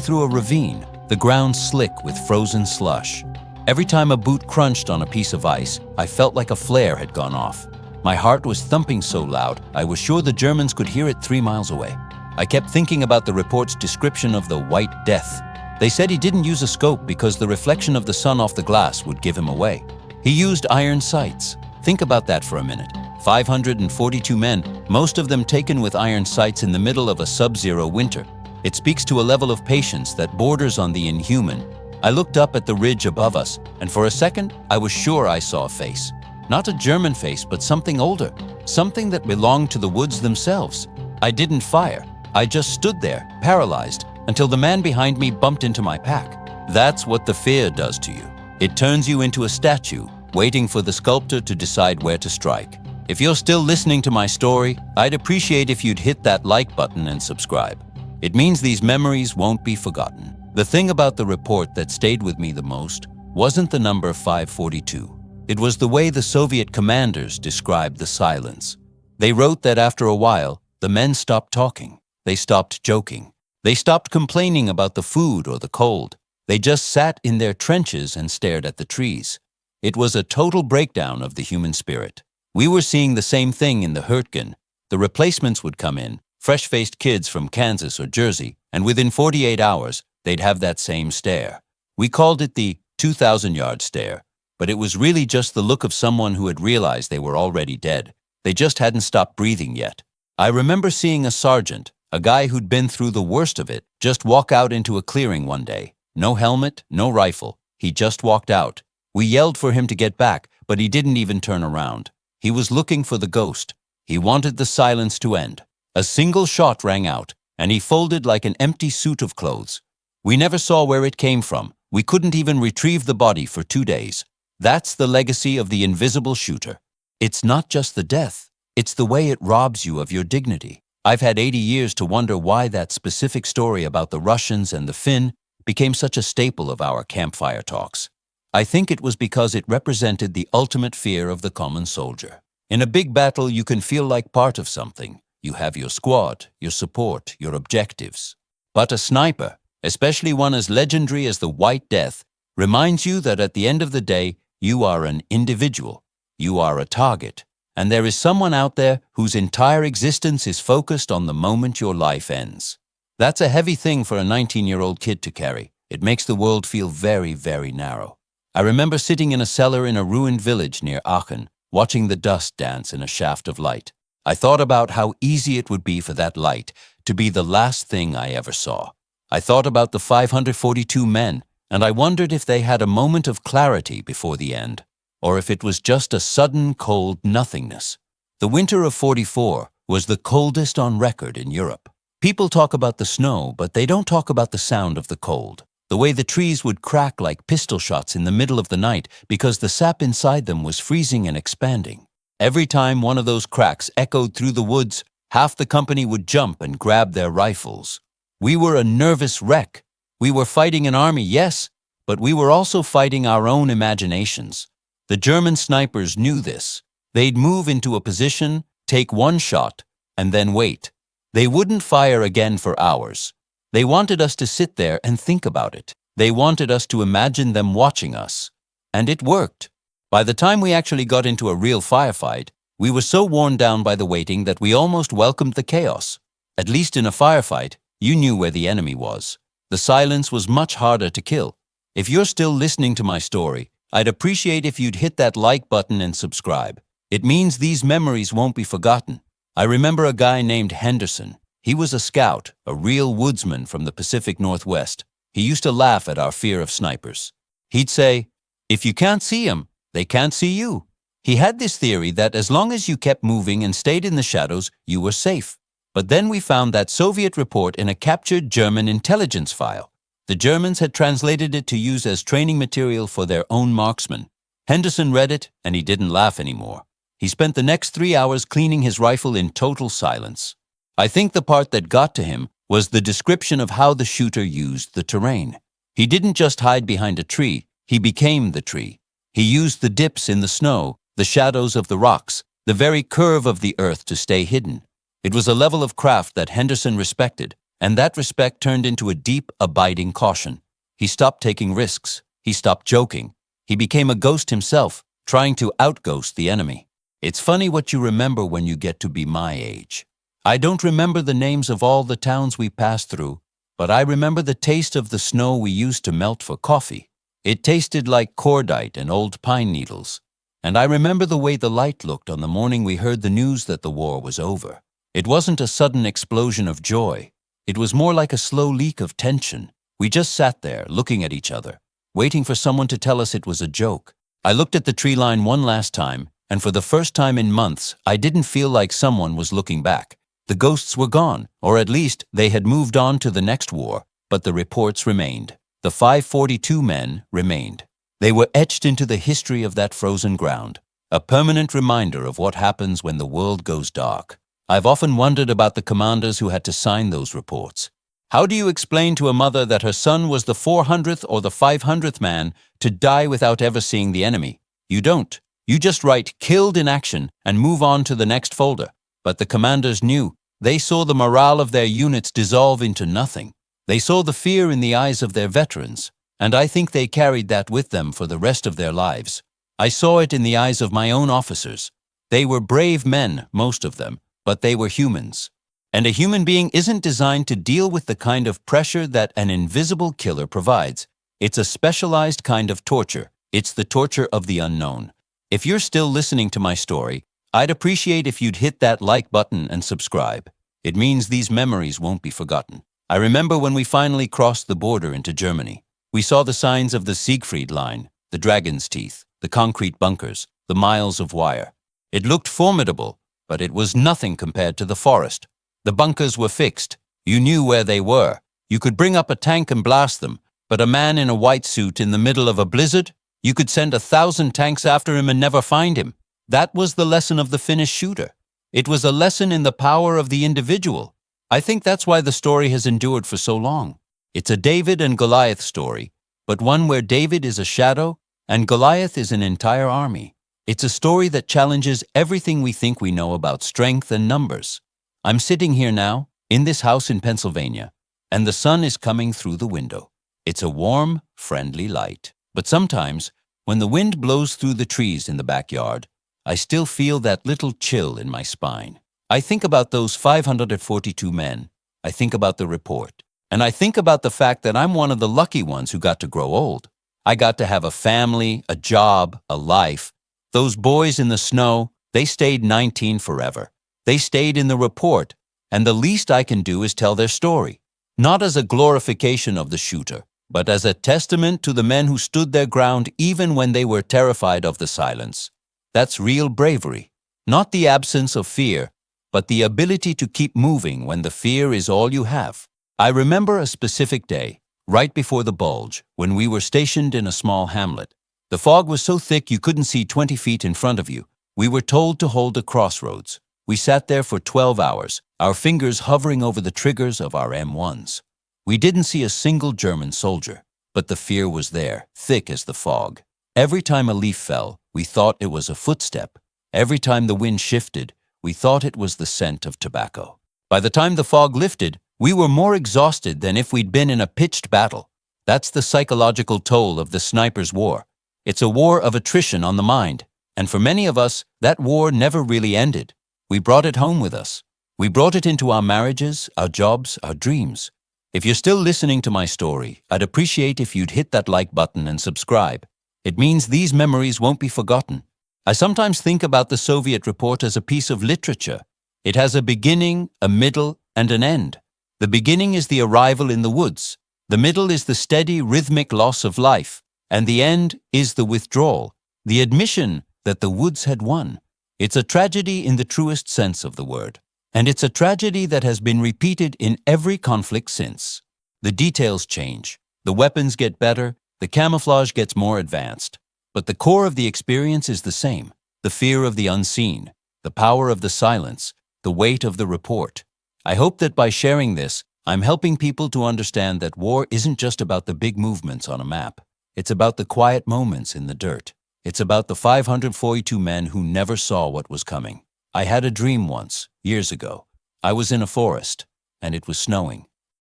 through a ravine, the ground slick with frozen slush. Every time a boot crunched on a piece of ice, I felt like a flare had gone off. My heart was thumping so loud, I was sure the Germans could hear it 3 miles away. I kept thinking about the report's description of the White Death. They said he didn't use a scope because the reflection of the sun off the glass would give him away. He used iron sights. Think about that for a minute. 542 men, most of them taken with iron sights in the middle of a sub-zero winter. It speaks to a level of patience that borders on the inhuman. I looked up at the ridge above us, and for a second, I was sure I saw a face. Not a German face, but something older. Something that belonged to the woods themselves. I didn't fire. I just stood there, paralyzed, until the man behind me bumped into my pack. That's what the fear does to you. It turns you into a statue, waiting for the sculptor to decide where to strike. If you're still listening to my story, I'd appreciate if you'd hit that like button and subscribe. It means these memories won't be forgotten. The thing about the report that stayed with me the most wasn't the number 542. It was the way the Soviet commanders described the silence. They wrote that after a while, the men stopped talking. They stopped joking. They stopped complaining about the food or the cold. They just sat in their trenches and stared at the trees. It was a total breakdown of the human spirit. We were seeing the same thing in the Hurtgen. The replacements would come in, fresh-faced kids from Kansas or Jersey, and within 48 hours, they'd have that same stare. We called it the 2,000-yard stare, but it was really just the look of someone who had realized they were already dead. They just hadn't stopped breathing yet. I remember seeing a sergeant, a guy who'd been through the worst of it, just walk out into a clearing one day. No helmet, no rifle. He just walked out. We yelled for him to get back, but he didn't even turn around. He was looking for the ghost. He wanted the silence to end. A single shot rang out, and he folded like an empty suit of clothes. We never saw where it came from. We couldn't even retrieve the body for 2 days. That's the legacy of the invisible shooter. It's not just the death. It's the way it robs you of your dignity. I've had 80 years to wonder why that specific story about the Russians and the Finn became such a staple of our campfire talks. I think it was because it represented the ultimate fear of the common soldier. In a big battle, you can feel like part of something. You have your squad, your support, your objectives. But a sniper, especially one as legendary as the White Death, reminds you that at the end of the day, you are an individual. You are a target. And there is someone out there whose entire existence is focused on the moment your life ends. That's a heavy thing for a 19-year-old kid to carry. It makes the world feel very, very narrow. I remember sitting in a cellar in a ruined village near Aachen, watching the dust dance in a shaft of light. I thought about how easy it would be for that light to be the last thing I ever saw. I thought about the 542 men, and I wondered if they had a moment of clarity before the end, or if it was just a sudden cold nothingness. The winter of '44 was the coldest on record in Europe. People talk about the snow, but they don't talk about the sound of the cold. The way the trees would crack like pistol shots in the middle of the night because the sap inside them was freezing and expanding. Every time one of those cracks echoed through the woods, half the company would jump and grab their rifles. We were a nervous wreck. We were fighting an army, yes, but we were also fighting our own imaginations. The German snipers knew this. They'd move into a position, take one shot, and then wait. They wouldn't fire again for hours. They wanted us to sit there and think about it. They wanted us to imagine them watching us. And it worked. By the time we actually got into a real firefight, we were so worn down by the waiting that we almost welcomed the chaos. At least in a firefight, you knew where the enemy was. The silence was much harder to kill. If you're still listening to my story, I'd appreciate if you'd hit that like button and subscribe. It means these memories won't be forgotten. I remember a guy named Henderson. He was a scout, a real woodsman from the Pacific Northwest. He used to laugh at our fear of snipers. He'd say, "If you can't see 'em, they can't see you." He had this theory that as long as you kept moving and stayed in the shadows, you were safe. But then we found that Soviet report in a captured German intelligence file. The Germans had translated it to use as training material for their own marksmen. Henderson read it, and he didn't laugh anymore. He spent the next 3 hours cleaning his rifle in total silence. I think the part that got to him was the description of how the shooter used the terrain. He didn't just hide behind a tree, he became the tree. He used the dips in the snow, the shadows of the rocks, the very curve of the earth to stay hidden. It was a level of craft that Henderson respected, and that respect turned into a deep, abiding caution. He stopped taking risks. He stopped joking. He became a ghost himself, trying to outghost the enemy. It's funny what you remember when you get to be my age. I don't remember the names of all the towns we passed through, but I remember the taste of the snow we used to melt for coffee. It tasted like cordite and old pine needles. And I remember the way the light looked on the morning we heard the news that the war was over. It wasn't a sudden explosion of joy. It was more like a slow leak of tension. We just sat there, looking at each other, waiting for someone to tell us it was a joke. I looked at the tree line one last time, and for the first time in months, I didn't feel like someone was looking back. The ghosts were gone, or at least they had moved on to the next war, but the reports remained. The 542 men remained. They were etched into the history of that frozen ground, a permanent reminder of what happens when the world goes dark. I've often wondered about the commanders who had to sign those reports. How do you explain to a mother that her son was the 400th or the 500th man to die without ever seeing the enemy? You don't. You just write "killed in action" and move on to the next folder. But the commanders knew. They saw the morale of their units dissolve into nothing. They saw the fear in the eyes of their veterans, and I think they carried that with them for the rest of their lives. I saw it in the eyes of my own officers. They were brave men, most of them, but they were humans. And a human being isn't designed to deal with the kind of pressure that an invisible killer provides. It's a specialized kind of torture. It's the torture of the unknown. If you're still listening to my story, I'd appreciate if you'd hit that like button and subscribe. It means these memories won't be forgotten. I remember when we finally crossed the border into Germany. We saw the signs of the Siegfried Line, the Dragon's Teeth, the concrete bunkers, the miles of wire. It looked formidable, but it was nothing compared to the forest. The bunkers were fixed. You knew where they were. You could bring up a tank and blast them, but a man in a white suit in the middle of a blizzard, you could send 1,000 tanks after him and never find him. That was the lesson of the Finnish shooter. It was a lesson in the power of the individual. I think that's why the story has endured for so long. It's a David and Goliath story, but one where David is a shadow and Goliath is an entire army. It's a story that challenges everything we think we know about strength and numbers. I'm sitting here now, in this house in Pennsylvania, and the sun is coming through the window. It's a warm, friendly light. But sometimes, when the wind blows through the trees in the backyard, I still feel that little chill in my spine. I think about those 542 men. I think about the report. And I think about the fact that I'm one of the lucky ones who got to grow old. I got to have a family, a job, a life. Those boys in the snow, they stayed 19 forever. They stayed in the report, and the least I can do is tell their story, not as a glorification of the shooter, but as a testament to the men who stood their ground even when they were terrified of the silence. That's real bravery, not the absence of fear, but the ability to keep moving when the fear is all you have. I remember a specific day. right before the bulge, when we were stationed in a small hamlet. The fog was so thick you couldn't see 20 feet in front of you. We were told to hold a crossroads. We sat there for 12 hours, our fingers hovering over the triggers of our M1s. We didn't see a single German soldier, but the fear was there, thick as the fog. Every time a leaf fell, we thought it was a footstep. Every time the wind shifted, we thought it was the scent of tobacco. By the time the fog lifted, we were more exhausted than if we'd been in a pitched battle. That's the psychological toll of the sniper's war. It's a war of attrition on the mind, and for many of us, that war never really ended. We brought it home with us. We brought it into our marriages, our jobs, our dreams. If you're still listening to my story, I'd appreciate if you'd hit that like button and subscribe. It means these memories won't be forgotten. I sometimes think about the Soviet report as a piece of literature. It has a beginning, a middle, and an end. The beginning is the arrival in the woods. The middle is the steady, rhythmic loss of life. And the end is the withdrawal, the admission that the woods had won. It's a tragedy in the truest sense of the word. And it's a tragedy that has been repeated in every conflict since. The details change. The weapons get better. The camouflage gets more advanced. But the core of the experience is the same. The fear of the unseen, the power of the silence, the weight of the report. I hope that by sharing this, I'm helping people to understand that war isn't just about the big movements on a map. It's about the quiet moments in the dirt. It's about the 542 men who never saw what was coming. I had a dream once, years ago. I was in a forest, and it was snowing.